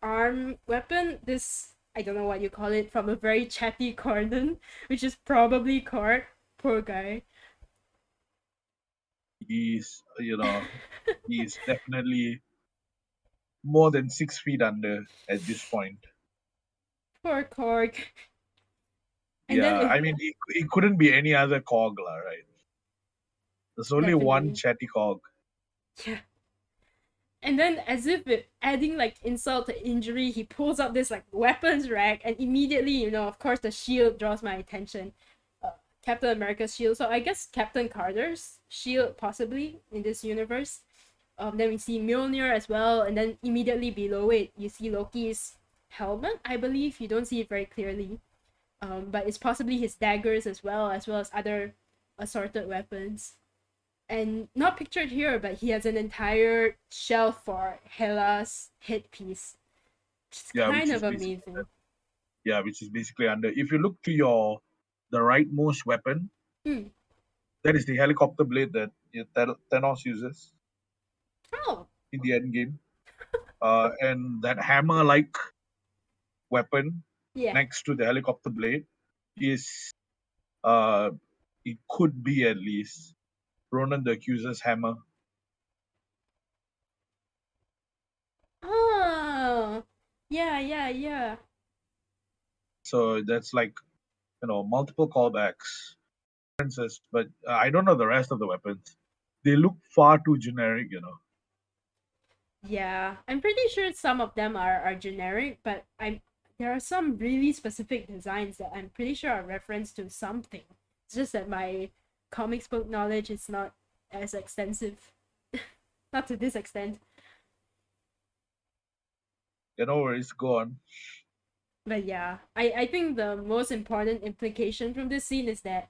Speaker 1: arm weapon. This I don't know what you call it from a very chatty Cordon, which is probably Card. Poor guy.
Speaker 2: he's he's definitely more than 6 feet under at this point.
Speaker 1: Poor Korg. And then
Speaker 2: Yeah,
Speaker 1: if
Speaker 2: I mean, it couldn't be any other cog, lah, right? There's only one
Speaker 1: definitely.
Speaker 2: chatty cog.
Speaker 1: Yeah. And then, as if it adding like insult to injury, he pulls out this like weapons rack, and immediately, of course, the shield draws my attention. Captain America's shield. So I guess Captain Carter's shield, possibly in this universe. Then we see Mjolnir as well, and then immediately below it, you see Loki's helmet. I believe you don't see it very clearly, but it's possibly his daggers as well as other assorted weapons. And not pictured here, but he has an entire shelf for Hela's headpiece, which is
Speaker 2: Yeah,
Speaker 1: kind
Speaker 2: which
Speaker 1: of
Speaker 2: is basically
Speaker 1: amazing.
Speaker 2: which is basically under. If you look to the rightmost weapon,
Speaker 1: Hmm.
Speaker 2: that is the helicopter blade that Thanos uses
Speaker 1: Oh,
Speaker 2: in the end game. And that hammer-like weapon
Speaker 1: yeah.
Speaker 2: next to the helicopter blade is uh, it could be at least Ronan the Accuser's hammer.
Speaker 1: Oh, yeah, yeah, yeah.
Speaker 2: So that's like multiple callbacks, references, but I don't know the rest of the weapons. They look far too generic.
Speaker 1: Yeah, I'm pretty sure some of them are generic, but there are some really specific designs that I'm pretty sure are reference to something. It's just that my comics book knowledge is not as extensive, not to this extent.
Speaker 2: No worries, go on.
Speaker 1: But yeah, I think the most important implication from this scene is that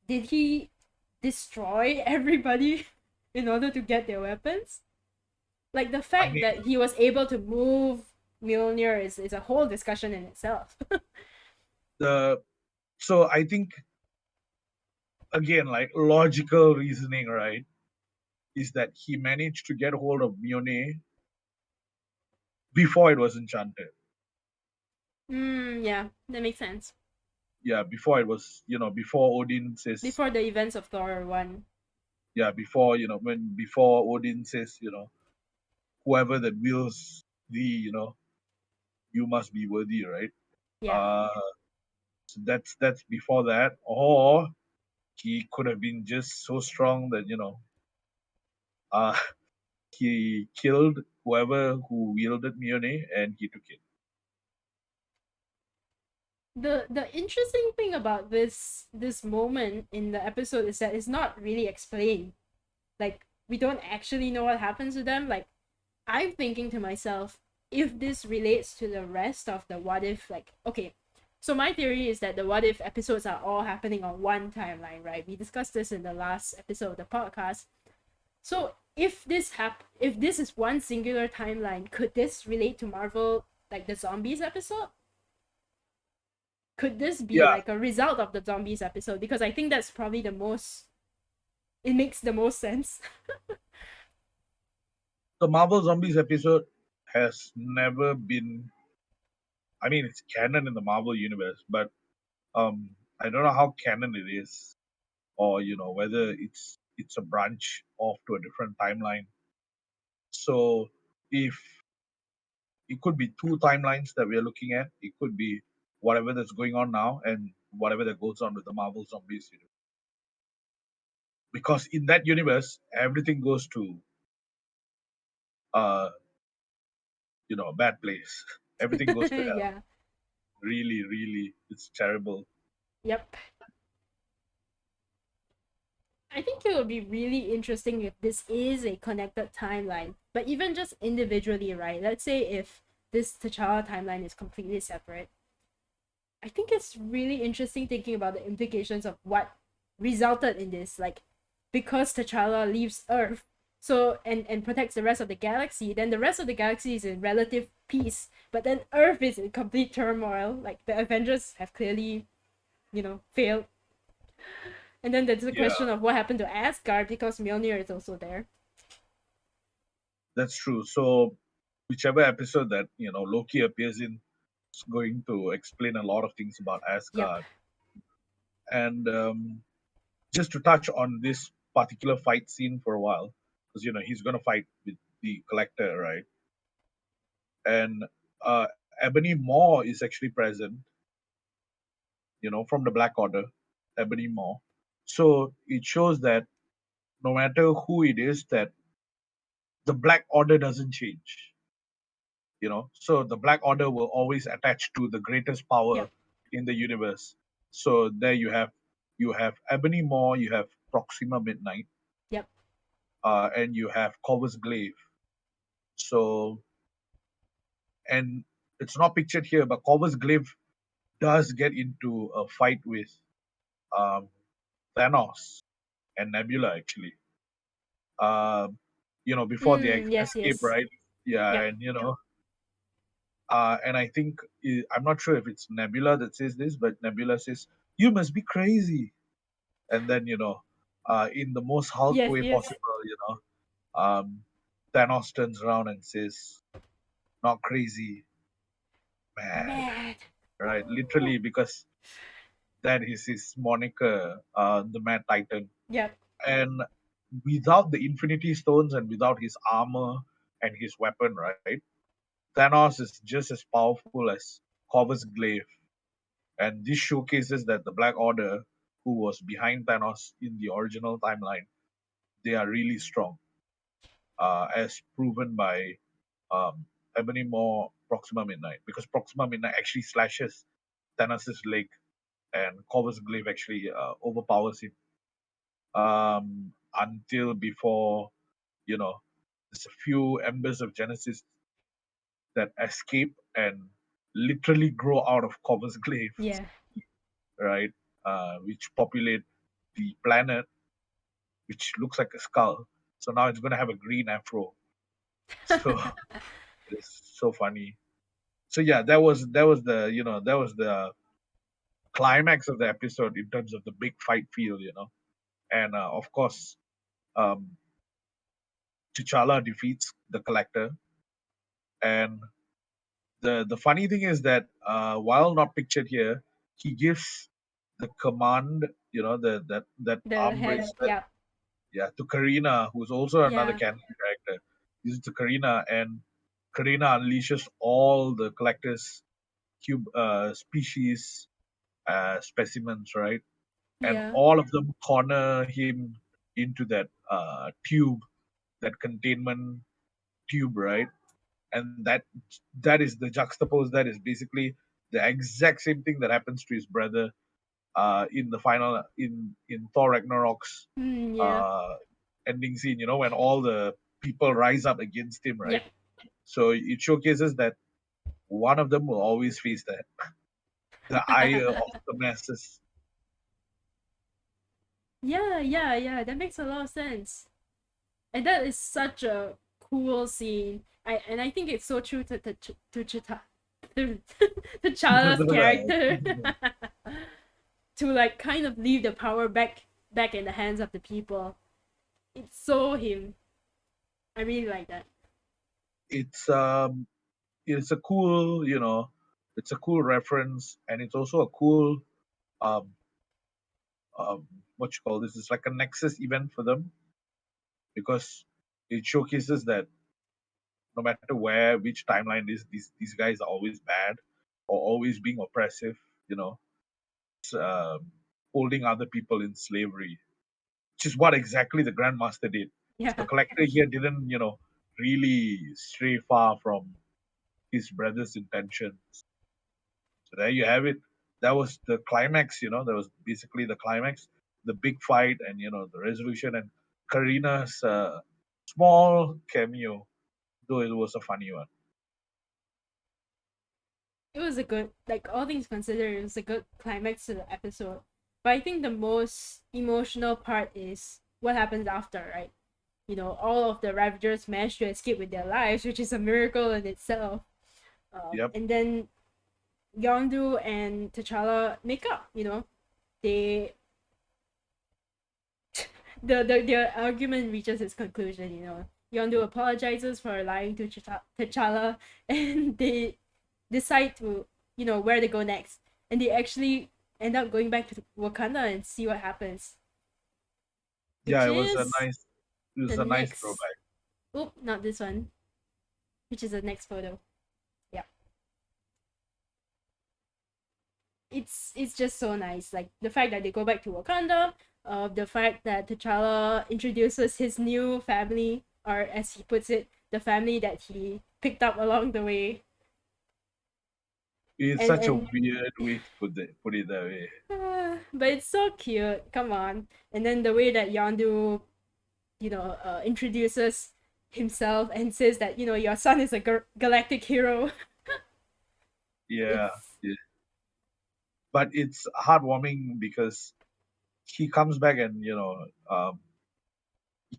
Speaker 1: did he destroy everybody in order to get their weapons? Like the
Speaker 2: I
Speaker 1: fact
Speaker 2: mean,
Speaker 1: that he was able to move Mjolnir is a whole discussion in itself.
Speaker 2: the so I think again, like logical reasoning, right, is that he managed to get hold of Mjolnir before it was enchanted.
Speaker 1: Yeah, that makes sense.
Speaker 2: Yeah, before it was, before Odin says,
Speaker 1: Before the events of Thor 1.
Speaker 2: yeah, before Odin says, whoever that wields the, you must be worthy, right?
Speaker 1: Yeah.
Speaker 2: Uh, so that's before that, or he could have been just so strong that uh, he killed whoever who wielded Mjolnir and he took it.
Speaker 1: The interesting thing about this moment in the episode is that it's not really explained. Like, we don't actually know what happens to them. Like, I'm thinking to myself, if this relates to the rest of the what if, like, okay, so my theory is that the what if episodes are all happening on one timeline, right? We discussed this in the last episode of the podcast. So if this is one singular timeline, could this relate to Marvel, like the zombies episode? Could this be
Speaker 2: Yeah,
Speaker 1: like a result of the zombies episode? Because I think that's probably the most, it makes the most sense.
Speaker 2: the Marvel Zombies episode has never been. I mean, it's canon in the Marvel universe, but I don't know how canon it is, or whether it's a branch off to a different timeline. So if it could be two timelines that we are looking at, it could be whatever that's going on now and whatever that goes on with the Marvel Zombies universe. Because in that universe, everything goes to uh a bad place. Everything goes to hell.
Speaker 1: Yeah.
Speaker 2: Really, really, it's terrible.
Speaker 1: Yep. I think it would be really interesting if this is a connected timeline, but even just individually, right? Let's say if this T'Challa timeline is completely separate. I think it's really interesting thinking about the implications of what resulted in this. Like, because T'Challa leaves Earth, so and protects the rest of the galaxy, then the rest of the galaxy is in relative peace, but then Earth is in complete turmoil. Like, the Avengers have clearly, failed. And then there's the
Speaker 2: Yeah,
Speaker 1: question of what happened to Asgard because Mjolnir is also there.
Speaker 2: that's true. So whichever episode that Loki appears in is going to explain a lot of things about
Speaker 1: Yep.
Speaker 2: Asgard. And just to touch on this particular fight scene for a while, because he's going to fight with the Collector, right? And Ebony Maw is actually present, from the Black Order, Ebony Maw. So it shows that no matter who it is, that the Black Order doesn't change. So the Black Order will always attach to the greatest power
Speaker 1: Yep.
Speaker 2: in the universe. So there you have Ebony Maw, you have Proxima Midnight,
Speaker 1: Yep.
Speaker 2: and you have Corvus Glaive. So, and it's not pictured here, but Corvus Glaive does get into a fight with um, Thanos and Nebula actually. Before they
Speaker 1: Yes,
Speaker 2: escape,
Speaker 1: yes.
Speaker 2: right? Yeah,
Speaker 1: Yep.
Speaker 2: and I think I'm not sure if it's Nebula that says this, but Nebula says, "You must be crazy," and then in the most Hulk
Speaker 1: Yes,
Speaker 2: way
Speaker 1: yes.
Speaker 2: possible, Thanos turns around and says, "Not crazy, mad."
Speaker 1: Mad.
Speaker 2: Right? Literally, because that is his moniker, the Mad Titan.
Speaker 1: Yep.
Speaker 2: And without the Infinity Stones and without his armor and his weapon, right? Thanos is just as powerful as Corvus Glaive. And this showcases that the Black Order, who was behind Thanos in the original timeline, they are really strong, as proven by um, Ebony Maw Proxima Midnight, because Proxima Midnight actually slashes Thanos' leg, and Corvus Glaive actually overpowers him until before you know there's a few embers of Genesis that escape and literally grow out of Corvus Glaive,
Speaker 1: Yeah.
Speaker 2: right? Which populate the planet, which looks like a skull. So now it's going to have a green afro. So it's so funny. So yeah, that was the climax of the episode in terms of the big fight field. And of course, um, T'Challa defeats the Collector. And the funny thing is that while not pictured here, he gives the command, that
Speaker 1: The
Speaker 2: arm
Speaker 1: head.
Speaker 2: bracelet,
Speaker 1: Yep.
Speaker 2: yeah, to Karina, who's also another
Speaker 1: Yeah.
Speaker 2: canon character. Gives it to Karina, and Karina unleashes all the collectors cube species specimens, right? And
Speaker 1: Yeah.
Speaker 2: all of them corner him into that tube, that containment tube, right? And that is the juxtapose. That is basically the exact same thing that happens to his brother in the final in Thor Ragnarok's
Speaker 1: Yeah.
Speaker 2: uh, ending scene. You know, when all the people rise up against him,
Speaker 1: Yeah.
Speaker 2: right? So it showcases that one of them will always face the ire of the masses.
Speaker 1: Yeah. That makes a lot of sense. And that is such a cool scene. I think it's so true to to T'Challa's character to like kind of leave the power back in the hands of the people. It's so him. I really like that.
Speaker 2: it's um it's a cool, it's a cool reference, and it's also a cool um um what you call this, it's like a nexus event for them, because it showcases that no matter where which timeline is, these guys are always bad or always being oppressive, you know, um, holding other people in slavery, which is what exactly the Grandmaster did. So the
Speaker 1: Yeah.
Speaker 2: collector here didn't, really stray far from his brother's intentions. So there you have it. That was the climax, that was basically the climax, the big fight, and the resolution, and Karina's small cameo, though it was a funny one.
Speaker 1: It was a good, like all things considered, it was a good climax to the episode. But I think the most emotional part is what happens after, right? You know, all of the Ravagers managed to escape with their lives, which is a miracle in itself.
Speaker 2: Yep.
Speaker 1: And then Yondu and T'Challa make up. You know, they their argument reaches its conclusion. You know, Yondu apologizes for lying to T'Challa, and they decide to where to go next, and they actually end up going back to Wakanda and see what happens,
Speaker 2: Yeah,
Speaker 1: which
Speaker 2: it was a
Speaker 1: is
Speaker 2: nice, it was
Speaker 1: the
Speaker 2: a nice
Speaker 1: next.
Speaker 2: throwback.
Speaker 1: Oh, not this one. Which is the next photo. Yeah, it's just so nice. Like the fact that they go back to Wakanda. The fact that T'Challa introduces his new family, or as he puts it, the family that he picked up along the way,
Speaker 2: It's
Speaker 1: and
Speaker 2: such a
Speaker 1: and
Speaker 2: weird way to put it that way.
Speaker 1: but it's so cute. Come on. And then the way that Yondu, introduces himself and says that your son is a galactic hero.
Speaker 2: Yeah,
Speaker 1: It's
Speaker 2: yeah. But it's heartwarming because he comes back, and he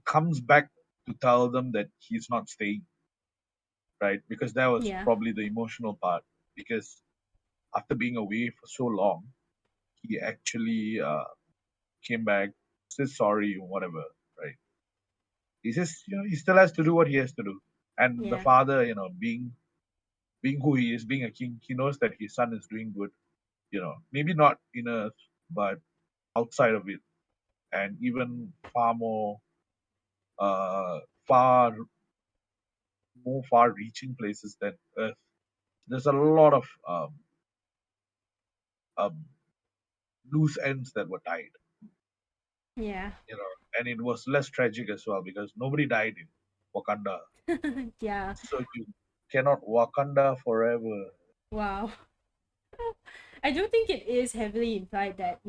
Speaker 2: comes back to tell them that he's not staying, right? Because that was
Speaker 1: yeah,
Speaker 2: probably the emotional part. Because after being away for so long, he actually came back, says sorry, or whatever, right? He says, he still has to do what he has to do. And the
Speaker 1: yeah,
Speaker 2: father, being who he is, being a king, he knows that his son is doing good. Maybe not in Earth, but outside of it, and even far more, uh, far more far-reaching places than Earth. There's a lot of um, loose ends that were tied,
Speaker 1: yeah.
Speaker 2: and it was less tragic as well because nobody died in Wakanda.
Speaker 1: Yeah.
Speaker 2: So you cannot Wakanda forever.
Speaker 1: Wow. I do think it is heavily implied that,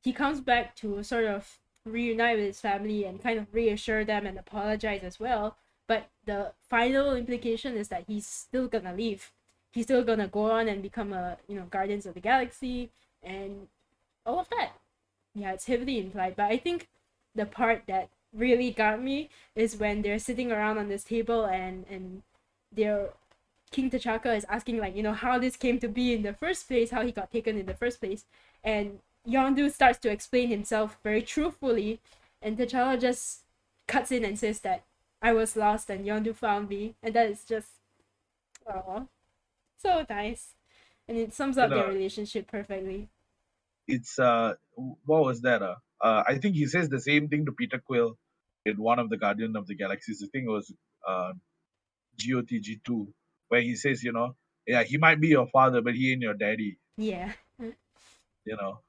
Speaker 1: he comes back to sort of reunite with his family and kind of reassure them and apologize as well. But the final implication is that he's still gonna leave. He's still gonna go on and become a, Guardians of the Galaxy and all of that. Yeah, it's heavily implied. But I think the part that really got me is when they're sitting around on this table and they're King T'Chaka is asking like how this came to be in the first place, how he got taken in the first place, and Yondu starts to explain himself very truthfully, and T'Challa just cuts in and says that I was lost and Yondu found me, and that is just oh so nice, and it sums
Speaker 2: You
Speaker 1: up
Speaker 2: know,
Speaker 1: their relationship perfectly.
Speaker 2: it's what was that? I think he says the same thing to Peter Quill in one of the Guardian of the Galaxies. I think it was uh, GOTG2, where he says, yeah, he might be your father, but he ain't your daddy,
Speaker 1: Yeah.
Speaker 2: you know.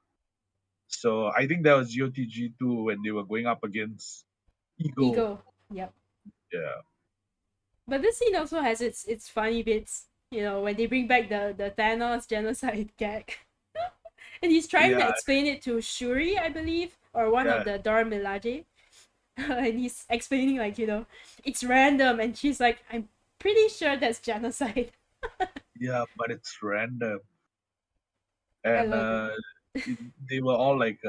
Speaker 2: So I think that was GOTG2 when they were going up against Ego.
Speaker 1: Ego. Yep.
Speaker 2: Yeah,
Speaker 1: But this scene also has its funny bits. You know, when they bring back the Thanos genocide gag, and he's trying to
Speaker 2: yeah,
Speaker 1: explain it to Shuri, I believe, or one of
Speaker 2: yeah,
Speaker 1: the Dora Milaje, and he's explaining like, it's random, and she's like, I'm pretty sure that's genocide.
Speaker 2: yeah, but it's random.
Speaker 1: I
Speaker 2: And
Speaker 1: love it.
Speaker 2: they were all like,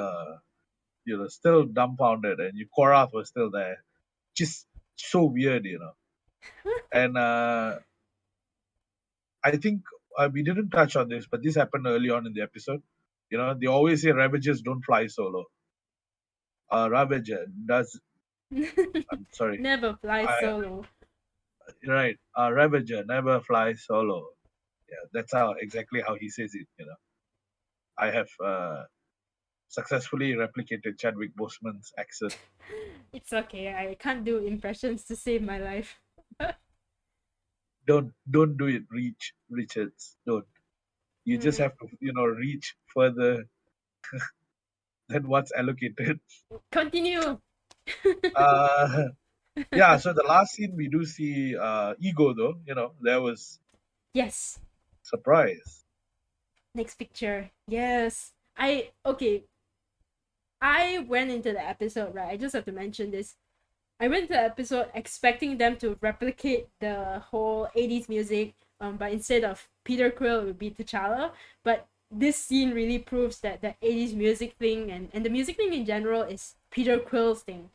Speaker 2: still dumbfounded, and Korath was still there. Just so weird. And I think we didn't touch on this, but this happened early on in the episode. They always say Ravagers don't fly solo. Ravager does. I'm sorry.
Speaker 1: Never fly
Speaker 2: I
Speaker 1: solo.
Speaker 2: right. Ravager never flies solo. Yeah, that's how exactly how he says it. I have successfully replicated Chadwick Boseman's accent.
Speaker 1: It's okay. I can't do impressions to save my life.
Speaker 2: Don't do it, Richards. Don't. You just
Speaker 1: Mm.
Speaker 2: have to reach further than what's allocated.
Speaker 1: Continue.
Speaker 2: Uh, yeah. So the last scene we do see Ego though. There was
Speaker 1: Yes.
Speaker 2: surprise.
Speaker 1: Next picture. Yes. I went into the episode, right? I just have to mention this. I went to the episode expecting them to replicate the whole 80s music, but instead of Peter Quill, it would be T'Challa. But this scene really proves that the 80s music thing and the music thing in general is Peter Quill's thing.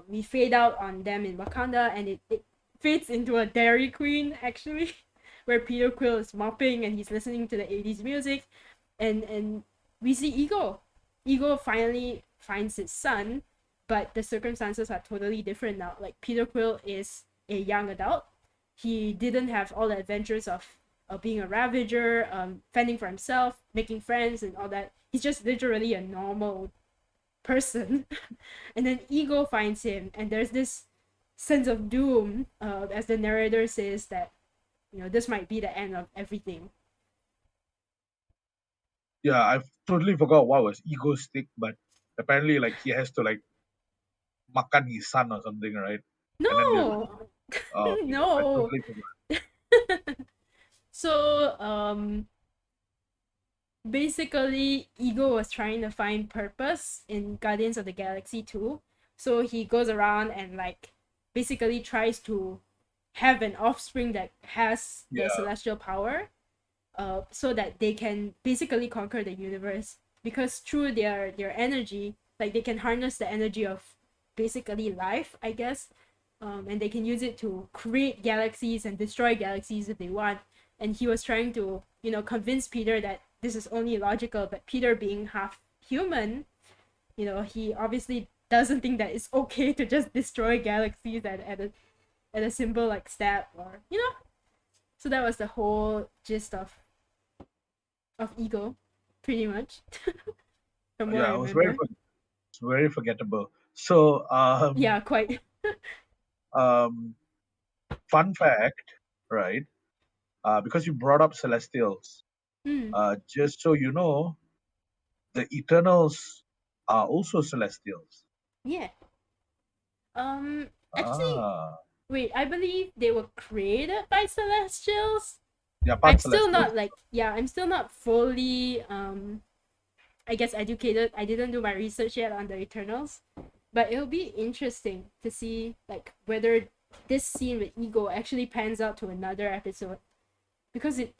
Speaker 1: We fade out on them in Wakanda, and it fades into a Dairy Queen, actually, where Peter Quill is mopping and he's listening to the 80s music. And we see Ego. Ego finally finds his son, but the circumstances are totally different now. Like, Peter Quill is a young adult. He didn't have all the adventures of being a Ravager, fending for himself, making friends, and all that. He's just literally a normal person. And then Ego finds him, and there's this sense of doom, as the narrator says that, this might be the end of everything.
Speaker 2: Yeah, I totally forgot what was Ego stick, but apparently like he has to like makan his son or something, right? And then they're like,
Speaker 1: No!
Speaker 2: oh, okay, I
Speaker 1: No!
Speaker 2: totally forgot.
Speaker 1: So, basically, Ego was trying to find purpose in Guardians of the Galaxy 2. So he goes around and, like, basically tries to have an offspring that has the
Speaker 2: Yeah,
Speaker 1: celestial power, so that they can basically conquer the universe. Because through their energy, like, they can harness the energy of basically life, I guess, and they can use it to create galaxies and destroy galaxies if they want. And he was trying to, convince Peter that this is only logical. But Peter, being half human, he obviously doesn't think that it's okay to just destroy galaxies at a simple like stab, or. So that was the whole gist of Ego, pretty much, from what I
Speaker 2: yeah,
Speaker 1: remember.
Speaker 2: it's very forgettable. So,
Speaker 1: Yeah, quite.
Speaker 2: um, fun fact, right? Because you brought up Celestials,
Speaker 1: Mm,
Speaker 2: just so you know, the Eternals are also Celestials.
Speaker 1: yeah. Actually,
Speaker 2: Ah,
Speaker 1: wait. I believe they were created by Celestials.
Speaker 2: yeah,
Speaker 1: I'm
Speaker 2: part
Speaker 1: still
Speaker 2: Celestials.
Speaker 1: not like, yeah. I'm still not fully I guess educated. I didn't do my research yet on the Eternals, but it'll be interesting to see like whether this scene with Ego actually pans out to another episode, because it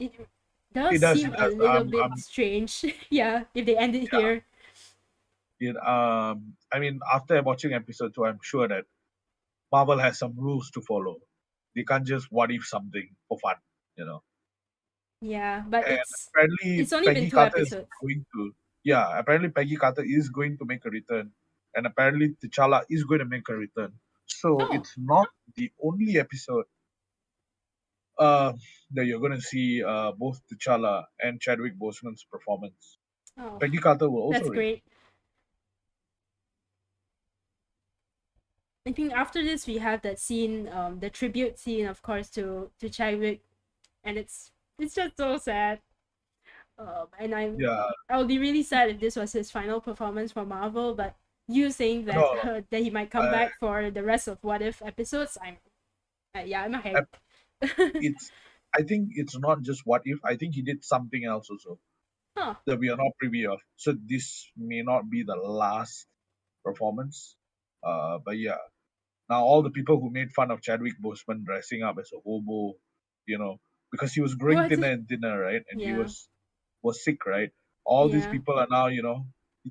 Speaker 1: does
Speaker 2: It does,
Speaker 1: seem
Speaker 2: it
Speaker 1: a
Speaker 2: does.
Speaker 1: little bit strange. Yeah, if they end it
Speaker 2: Yeah,
Speaker 1: here.
Speaker 2: I mean, after watching episode 2, I'm sure that Marvel has some rules to follow. They can't just what if something for fun, you know.
Speaker 1: Yeah, but
Speaker 2: And apparently
Speaker 1: it's only been
Speaker 2: Peggy
Speaker 1: two
Speaker 2: Carter is
Speaker 1: episodes.
Speaker 2: going to, yeah, apparently Peggy Carter is going to make a return, and apparently T'Challa is going to make a return. So
Speaker 1: Oh,
Speaker 2: it's not the only episode uh, that you're going to see both T'Challa and Chadwick Boseman's performance.
Speaker 1: oh,
Speaker 2: Peggy Carter will also
Speaker 1: that's
Speaker 2: return.
Speaker 1: great. I think after this we have that scene, the tribute scene, of course, to Chadwick, and it's just so sad. And
Speaker 2: Yeah,
Speaker 1: I'll be really sad if this was his final performance for Marvel. But you saying
Speaker 2: no,
Speaker 1: that
Speaker 2: no.
Speaker 1: that he might come
Speaker 2: Uh,
Speaker 1: back for the rest of What If episodes, yeah, I'm
Speaker 2: I,
Speaker 1: hyped.
Speaker 2: it's I think it's not just what if. I think he did something else also
Speaker 1: Huh?
Speaker 2: that we are not privy of. So this may not be the last performance. But yeah, now all the people who made fun of Chadwick Boseman dressing up as a hobo, you know, because he was growing
Speaker 1: What?
Speaker 2: thinner and thinner, right? And he
Speaker 1: Yeah,
Speaker 2: was sick, right? All these
Speaker 1: yeah.
Speaker 2: people are now,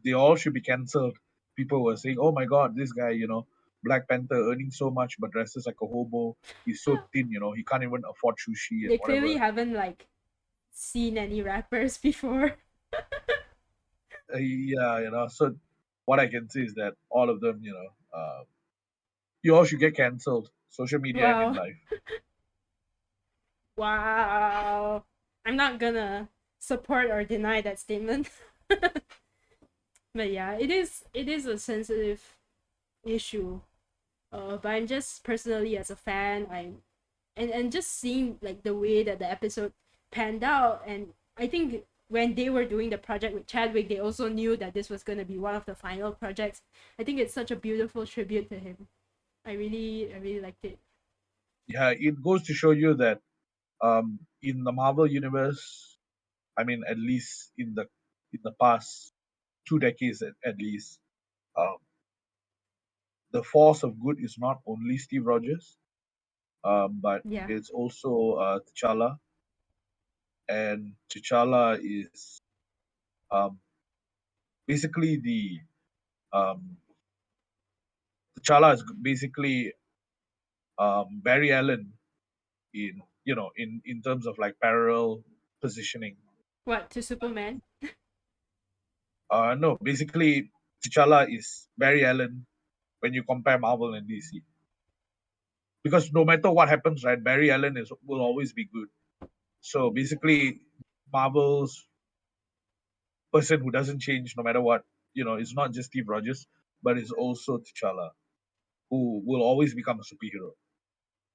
Speaker 2: they all should be cancelled. People were saying, "Oh my God, this guy, Black Panther earning so much but dresses like a hobo. He's so thin, he can't even afford sushi and
Speaker 1: They clearly
Speaker 2: whatever."
Speaker 1: haven't like seen any rappers before.
Speaker 2: Yeah, So what I can say is that all of them, you all should get cancelled, social media and in
Speaker 1: Wow,
Speaker 2: life.
Speaker 1: wow. I'm not gonna support or deny that statement. But yeah, it is a sensitive issue. But I'm just personally as a fan, and just seeing like the way that the episode panned out, and I think when they were doing the project with Chadwick, they also knew that this was gonna be one of the final projects. I think it's such a beautiful tribute to him. I really liked it.
Speaker 2: Yeah, it goes to show you that in the Marvel universe, I mean, at least in the past 2 decades at least, um, the force of good is not only Steve Rogers, but
Speaker 1: Yeah.
Speaker 2: it's also T'Challa, and T'Challa is um, basically um, T'Challa is basically Barry Allen in terms of like parallel positioning.
Speaker 1: What to Superman?
Speaker 2: No, basically T'Challa is Barry Allen when you compare Marvel and DC. Because no matter what happens, right, Barry Allen will always be good. So basically, Marvel's person who doesn't change no matter what, is not just Steve Rogers, but is also T'Challa, who will always become a superhero.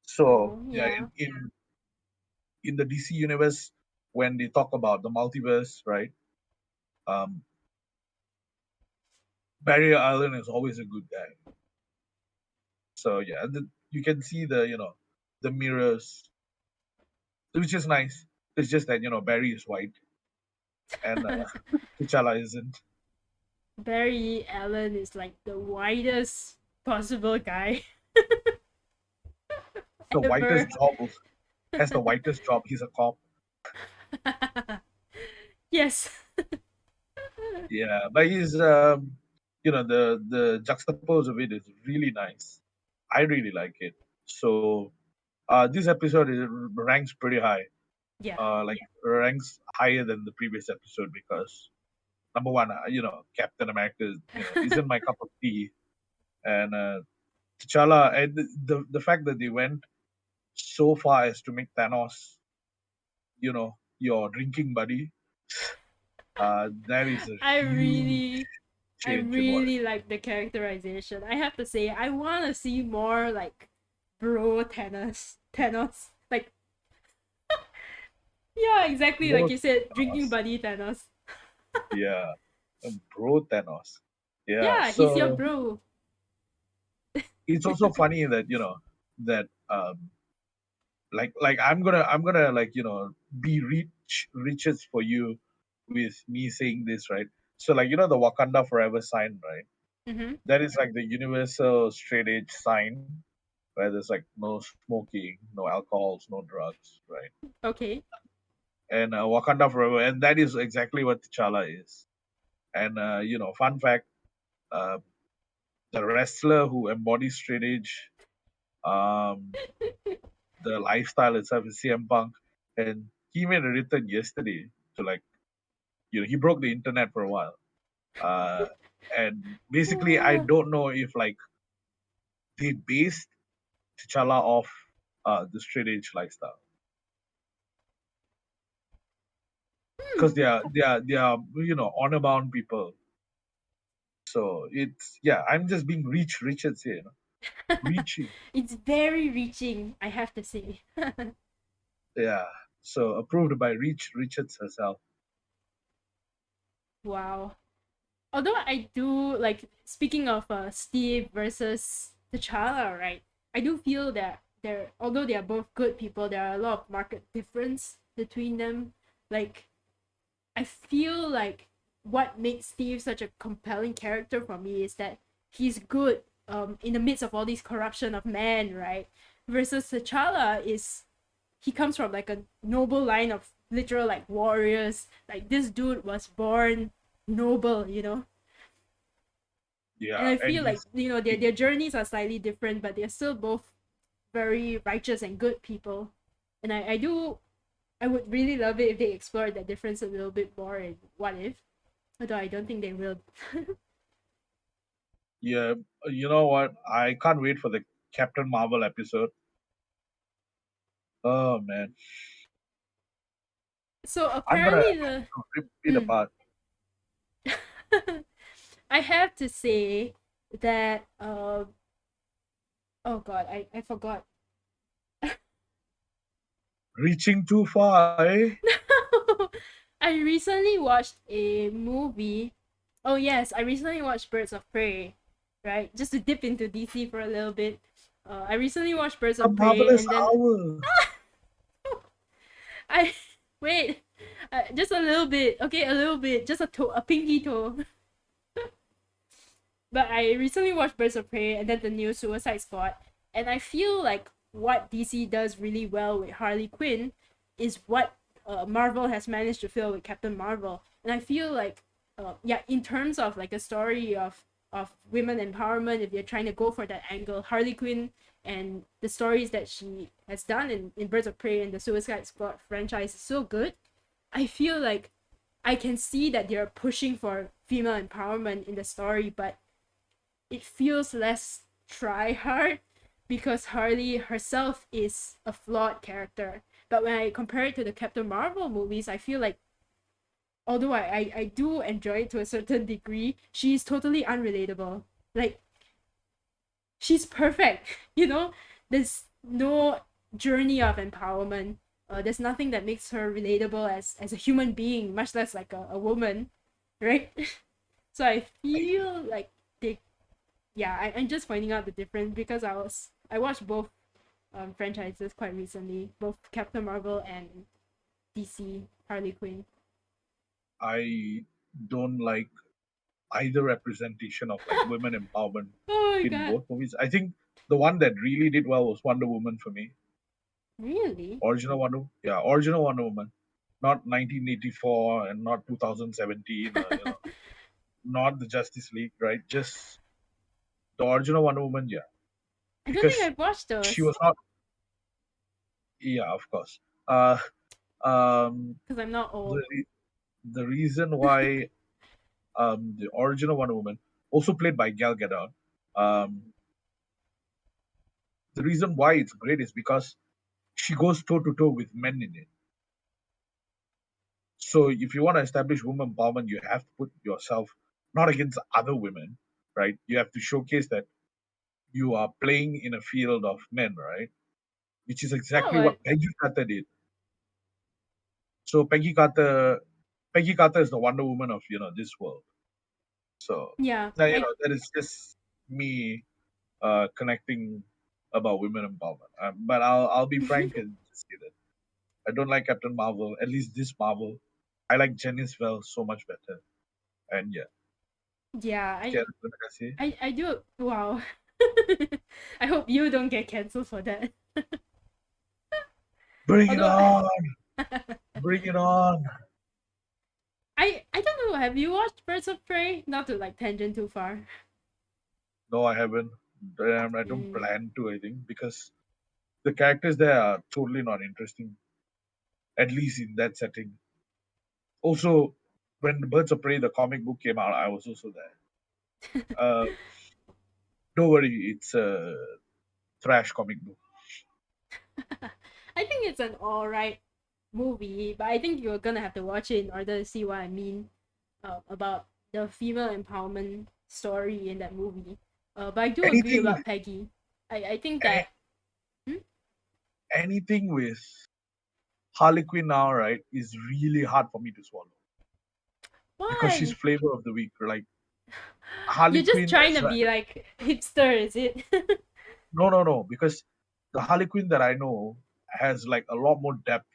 Speaker 2: So
Speaker 1: Oh
Speaker 2: yeah,
Speaker 1: yeah.
Speaker 2: in the DC universe, when they talk about the multiverse, right, um, Barry Allen is always a good guy. So yeah, you can see the mirrors, which is nice. It's just that Barry is white and T'Challa isn't.
Speaker 1: Barry Allen is like the whitest possible guy
Speaker 2: The
Speaker 1: ever.
Speaker 2: whitest job has the whitest job. He's a cop.
Speaker 1: Yes.
Speaker 2: Yeah, but he's the juxtapose of it is really nice. I really like it. So this episode ranks pretty high.
Speaker 1: Yeah.
Speaker 2: Like ranks higher than the previous episode because number one, Captain America, isn't my cup of tea, and T'Challa, and the fact that they went so far as to make Thanos, your drinking buddy, that is a
Speaker 1: I
Speaker 2: huge
Speaker 1: really I
Speaker 2: change in what it
Speaker 1: really like the characterization. I have to say, I want to see more like bro Thanos. Like, yeah, exactly like
Speaker 2: bro
Speaker 1: you said, drinking
Speaker 2: Thanos.
Speaker 1: buddy Thanos.
Speaker 2: Yeah, bro Thanos. Yeah,
Speaker 1: Yeah, he's your
Speaker 2: so
Speaker 1: bro.
Speaker 2: it's also funny that that like I'm gonna like be riches for you with me saying this, right? So like the Wakanda Forever sign, right?
Speaker 1: Mm-hmm.
Speaker 2: That is like the universal straight edge sign where there's like no smoking, no alcohols, no drugs, right?
Speaker 1: Okay.
Speaker 2: And Wakanda Forever, and that is exactly what T'Challa is. And fun fact, uh, the wrestler who embodies straight edge, um, the lifestyle itself is CM Punk, and he made a return yesterday to like he broke the internet for a while, uh, and basically I
Speaker 1: Uh,
Speaker 2: don't know if like they based T'Challa off the straight edge lifestyle
Speaker 1: hmm.
Speaker 2: because they are honor bound people. So it's yeah, I'm just being Richards here. Reaching.
Speaker 1: It's very reaching, I have to say.
Speaker 2: Yeah. So approved by Richards herself.
Speaker 1: Wow. Although I do like, speaking of Steve versus T'Challa, right? I do feel that they're, although they are both good people, there are a lot of market difference between them. Like, I feel like what makes Steve such a compelling character for me is that he's good in the midst of all this corruption of man, right? Versus T'Challa is, he comes from like a noble line of literal like warriors. Like, this dude was born noble, you know? And
Speaker 2: Yeah,
Speaker 1: I
Speaker 2: and
Speaker 1: feel like,
Speaker 2: he's
Speaker 1: you know, their journeys are slightly different, but they're still both very righteous and good people. And I would really love it if they explored that difference a little bit more in What If, although I don't think they will.
Speaker 2: yeah. You know what? I can't wait for the Captain Marvel episode. Oh man,
Speaker 1: So
Speaker 2: I'm gonna
Speaker 1: apparently the
Speaker 2: rip it
Speaker 1: mm,
Speaker 2: apart.
Speaker 1: I have to say that oh god, I forgot.
Speaker 2: Reaching too far, eh?
Speaker 1: I recently watched a movie. Oh yes, I recently watched Birds of Prey, right? Just to dip into DC for a little bit. I recently watched Birds
Speaker 2: A
Speaker 1: of Prey,
Speaker 2: marvelous
Speaker 1: and then
Speaker 2: hour.
Speaker 1: I wait, just a little bit. Okay, a little bit, just a toe, a pinky toe. But I recently watched Birds of Prey and then the new Suicide Squad, and I feel like what DC does really well with Harley Quinn is what Marvel has managed to fill with Captain Marvel. And I feel like, yeah, in terms of like a story of women empowerment, if you're trying to go for that angle, Harley Quinn and the stories that she has done in Birds of Prey and the Suicide Squad franchise is so good. I feel like I can see that they're pushing for female empowerment in the story, but it feels less try hard because Harley herself is a flawed character. But when I compare it to the Captain Marvel movies, I feel like, although I do enjoy it to a certain degree, she's totally unrelatable. Like, she's perfect, you know? There's no journey of empowerment. There's nothing that makes her relatable as a human being, much less like a woman, right? So I feel like they, yeah, I'm just pointing out the difference because I watched both franchises quite recently, both Captain Marvel and DC Harley Quinn.
Speaker 2: I don't like either representation of like women empowerment
Speaker 1: Oh my
Speaker 2: in
Speaker 1: god,
Speaker 2: both movies. I think the one that really did well was Wonder Woman for me.
Speaker 1: really?
Speaker 2: Original Wonder Woman, not 1984 and not 2017. Not the Justice League, right? Just the original Wonder Woman, yeah,
Speaker 1: I don't think
Speaker 2: because
Speaker 1: I've watched
Speaker 2: she
Speaker 1: those
Speaker 2: was not. Yeah, of course. Uh,
Speaker 1: because I'm not
Speaker 2: the
Speaker 1: old.
Speaker 2: the reason why the original Wonder Woman, also played by Gal Gadot, um, the reason why it's great is because she goes toe to toe with men in it. So if you want to establish women empowerment, you have to put yourself not against other women, right? You have to showcase that you are playing in a field of men, right? Which is
Speaker 1: Oh,
Speaker 2: exactly what Peggy Carter did. So Peggy Carter is the Wonder Woman of this world. So
Speaker 1: yeah,
Speaker 2: now
Speaker 1: I
Speaker 2: that is just me connecting about women empowerment. But I'll be frank and just say that I don't like Captain Marvel. At least this Marvel, I like Janice Well so much better. And yeah,
Speaker 1: yeah,
Speaker 2: Karen, what did I say?
Speaker 1: I do. Wow. I hope you don't get cancelled for that.
Speaker 2: Bring it
Speaker 1: Although
Speaker 2: on! Bring it on!
Speaker 1: I don't know. Have you watched Birds of Prey? Not to like tangent too far.
Speaker 2: No, I haven't. I don't
Speaker 1: Mm.
Speaker 2: plan to. I think because the characters there are totally not interesting, at least in that setting. Also, when Birds of Prey, the comic book came out, I was also there. Uh, don't worry, it's a trash comic book.
Speaker 1: I think it's an alright movie, but I think you're gonna have to watch it in order to see what I mean about the female empowerment story in that movie. But I do agree
Speaker 2: Anything,
Speaker 1: about Peggy. I think
Speaker 2: A-
Speaker 1: that. Hmm?
Speaker 2: anything with Harley Quinn now, right, is really hard for me to swallow because she's
Speaker 1: Why?
Speaker 2: flavor of the week. Like Harley
Speaker 1: You're just
Speaker 2: Quinn
Speaker 1: trying
Speaker 2: as
Speaker 1: to be like hipster, is it?
Speaker 2: no, because the Harley Quinn that I know has like a lot more depth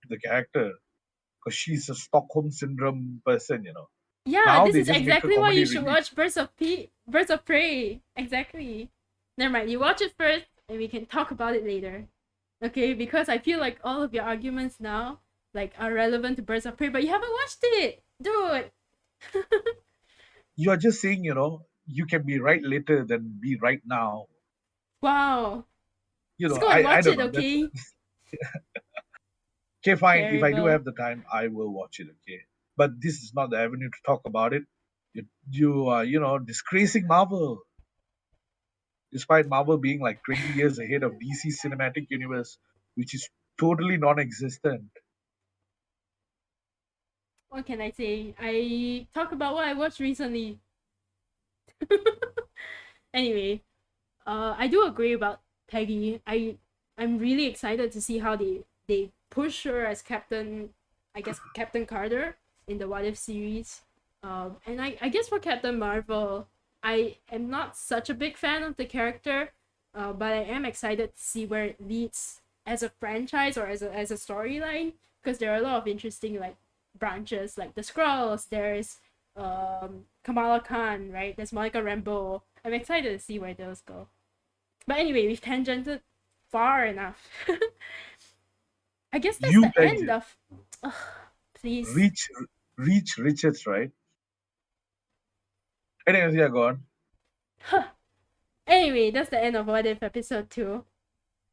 Speaker 2: to the character because she's a Stockholm syndrome person.
Speaker 1: Yeah,
Speaker 2: Now
Speaker 1: this
Speaker 2: they
Speaker 1: is
Speaker 2: just make her
Speaker 1: exactly why you
Speaker 2: comedy
Speaker 1: should
Speaker 2: relief.
Speaker 1: watch Birds of Prey. Exactly. Never mind. You watch it first, and we can talk about it later. Okay? Because I feel like all of your arguments now like are relevant to Birds of Prey, but you haven't watched it, dude.
Speaker 2: You are just saying, you can be right later than be right now.
Speaker 1: Wow. Just go and
Speaker 2: I
Speaker 1: watch
Speaker 2: don't
Speaker 1: it,
Speaker 2: know. That's
Speaker 1: okay?
Speaker 2: okay. Fine. If I do
Speaker 1: Terrible.
Speaker 2: have the time, I will watch it. Okay. But this is not the avenue to talk about it. You are, disgracing Marvel, despite Marvel being like 20 years ahead of DC Cinematic Universe, which is totally non-existent.
Speaker 1: What can I say? I talk about what I watched recently. Anyway, I do agree about Peggy. I'm really excited to see how they push her as Captain, I guess Captain Carter in the What If series. And I guess for Captain Marvel, I am not such a big fan of the character, but I am excited to see where it leads as a franchise or as a storyline because there are a lot of interesting like branches like the Skrulls. There's Kamala Khan, right? There's Monica Rambeau. I'm excited to see where those go. But anyway, we've tangented far enough. I guess that's
Speaker 2: You
Speaker 1: the end
Speaker 2: tangent
Speaker 1: of. Ugh, please.
Speaker 2: reach reach Richards, right? Anyways, yeah, go on.
Speaker 1: Huh. Anyway, that's the end of What If episode 2.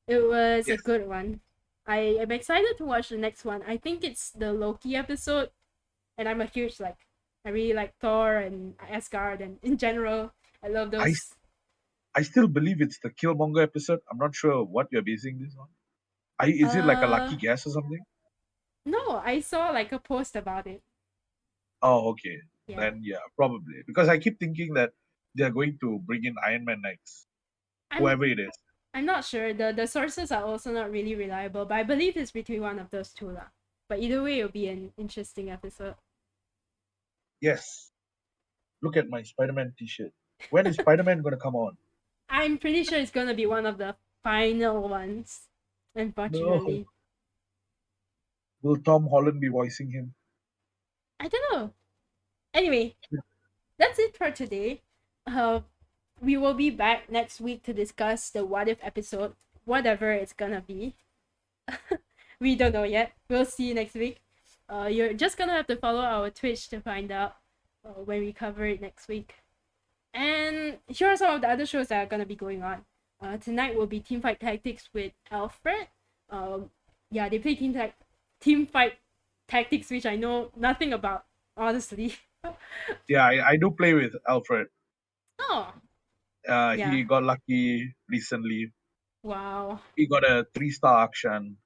Speaker 1: It was a
Speaker 2: Yes,
Speaker 1: good one. I am excited to watch the next one. I think it's the Loki episode, and I'm a huge like. I really like Thor and Asgard, and in general, I love
Speaker 2: I
Speaker 1: those.
Speaker 2: I still believe it's the Killmonger episode. I'm not sure what you're basing this on. Is it like a
Speaker 1: Uh,
Speaker 2: lucky guess or something?
Speaker 1: no, I saw like a post about it.
Speaker 2: Oh, okay.
Speaker 1: Yeah,
Speaker 2: Then yeah, probably because I keep thinking that they are going to bring in Iron Man next,
Speaker 1: I'm
Speaker 2: whoever it is.
Speaker 1: I'm not sure. The sources are also not really reliable, but I believe it's between one of those two lah. But either way, it'll be an interesting episode.
Speaker 2: Yes, look at my Spider-Man T-shirt. When is Spider-Man gonna come on?
Speaker 1: I'm pretty sure it's gonna be one of the final ones.
Speaker 2: No,
Speaker 1: Unfortunately,
Speaker 2: will Tom Holland be voicing him?
Speaker 1: I don't know. Anyway, that's it for today. Uh, we will be back next week to discuss the what if episode, whatever it's gonna be. We don't know yet. We'll see you next week. You're just gonna have to follow our Twitch to find out when we cover it next week. And here are some of the other shows that are gonna be going on. Tonight will be Teamfight Tactics with Alfred. Yeah, they play Teamfight Tactics, which I know nothing about, honestly.
Speaker 2: Yeah, I do play with Alfred.
Speaker 1: Oh, yeah.
Speaker 2: He got lucky recently.
Speaker 1: Wow.
Speaker 2: He got a 3-star action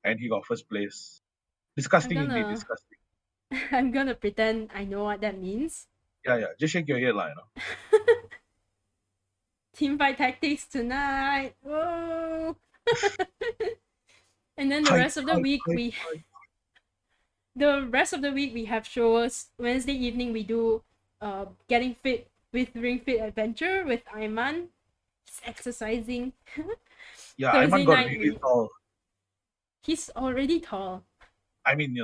Speaker 2: and he got first place.
Speaker 1: I'm
Speaker 2: Disgusting indeed,
Speaker 1: gonna
Speaker 2: disgusting.
Speaker 1: I'm gonna pretend I know what that means.
Speaker 2: Yeah. Just shake your head,
Speaker 1: Teamfight Tactics tonight. Whoa. And then the
Speaker 2: Hype,
Speaker 1: rest of the
Speaker 2: hype,
Speaker 1: week
Speaker 2: hype,
Speaker 1: we
Speaker 2: hype.
Speaker 1: have shows. Wednesday evening we do getting fit with Ring Fit Adventure with Ayman. He's exercising.
Speaker 2: Yeah, Iman
Speaker 1: Thursday
Speaker 2: got
Speaker 1: night
Speaker 2: really
Speaker 1: we
Speaker 2: tall.
Speaker 1: he's already tall.
Speaker 2: I mean,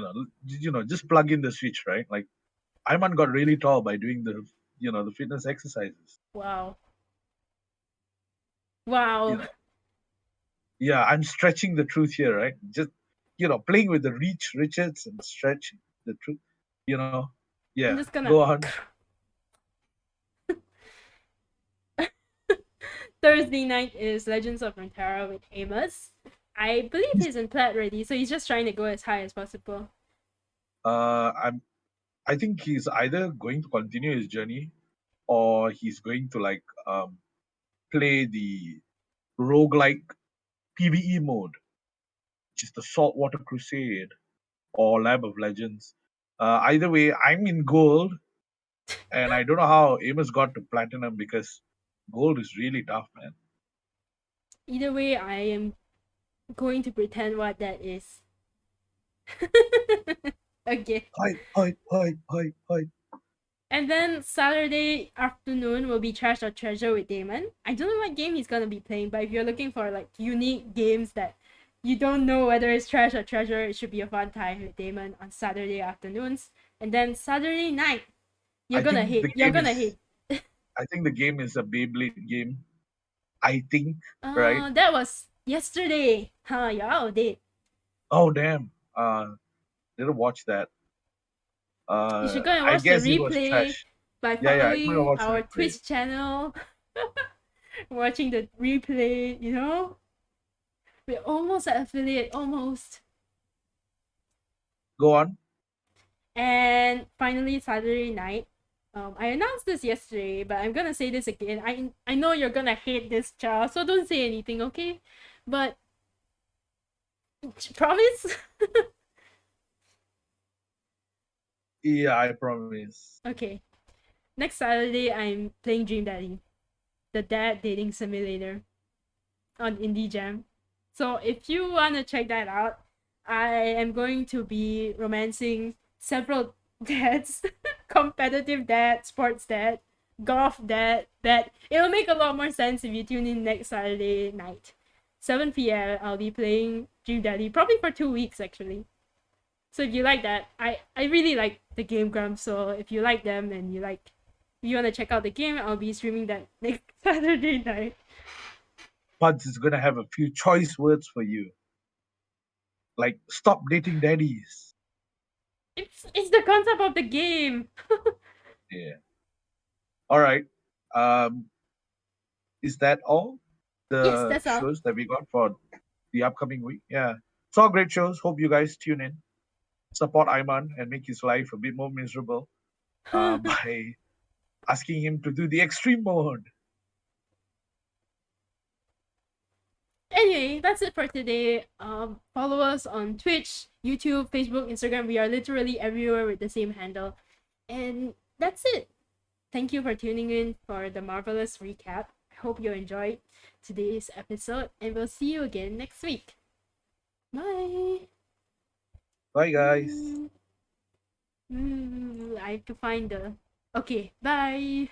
Speaker 2: just plug in the switch, right? Like Iman got really tall by doing the fitness exercises.
Speaker 1: Wow.
Speaker 2: You
Speaker 1: Wow.
Speaker 2: know, yeah, I'm stretching the truth here, right? Just playing with the reach Richards and stretch the truth. You know, yeah.
Speaker 1: I'm just
Speaker 2: Go
Speaker 1: gonna
Speaker 2: on.
Speaker 1: Thursday night is Legends of Runeterra with Amos. I believe
Speaker 2: He's,
Speaker 1: he's in plat ready, so he's just trying to go as high as possible.
Speaker 2: I'm. I think he's either going to continue his journey or he's going to like play the roguelike PvE mode, which is the Saltwater Crusade or Lab of Legends. Either way, I'm in gold, and I don't know how Amos got to platinum because gold is really tough, man.
Speaker 1: Either way, I am going to pretend what that is. Okay.
Speaker 2: Hype, hype, hype, hype, hype.
Speaker 1: And then Saturday afternoon will be Trash or Treasure with Damon. I don't know what game he's gonna be playing, but if you're looking for like unique games that you don't know whether it's Trash or Treasure, it should be a fun time with Damon on Saturday afternoons. And then Saturday night, you're
Speaker 2: I
Speaker 1: gonna
Speaker 2: think
Speaker 1: hate.
Speaker 2: the
Speaker 1: You're
Speaker 2: game
Speaker 1: gonna
Speaker 2: is.
Speaker 1: hate.
Speaker 2: I think the game is a Beyblade game. I think, right?
Speaker 1: That was yesterday. Huh? You're out of date.
Speaker 2: Oh damn. Didn't watch that.
Speaker 1: You should go and
Speaker 2: I
Speaker 1: watch the
Speaker 2: guess it was
Speaker 1: replay
Speaker 2: trash.
Speaker 1: by
Speaker 2: Yeah, yeah. I'm gonna
Speaker 1: following
Speaker 2: watch the
Speaker 1: our
Speaker 2: replay.
Speaker 1: Twitch channel, watching the replay. You know, we're almost at affiliate, almost.
Speaker 2: Go on.
Speaker 1: And finally, Saturday night. I announced this yesterday, but I'm gonna say this again. I know you're gonna hate this, child, so don't say anything, okay? But promise.
Speaker 2: Yeah, I promise.
Speaker 1: Okay. Next Saturday, I'm playing Dream Daddy, the dad dating simulator, on Indie Jam. So if you wanna check that out, I am going to be romancing several dads, competitive dad, sports dad, golf dad. That it'll make a lot more sense if you tune in next Saturday night, 7 p.m. I'll be playing Dream Daddy probably for 2 weeks actually. So if you like that, I really like the Game Grumps. So if you like them and if you want to check out the game, I'll be streaming that next Saturday night.
Speaker 2: Buds is gonna have a few choice words for you. Like stop dating daddies.
Speaker 1: It's the concept of the game.
Speaker 2: Yeah. All right. Um, is that all
Speaker 1: Yes,
Speaker 2: the
Speaker 1: that's all.
Speaker 2: shows that we got for the upcoming week? Yeah. It's all great shows. Hope you guys tune in, support Ayman, and make his life a bit more miserable by asking him to do the extreme mode.
Speaker 1: Anyway, that's it for today. Follow us on Twitch, YouTube, Facebook, Instagram. We are literally everywhere with the same handle. And that's it. Thank you for tuning in for the Marvelous Recap. I hope you enjoyed today's episode, and we'll see you again next week. Bye.
Speaker 2: Bye, guys.
Speaker 1: I have to find the. Okay, bye.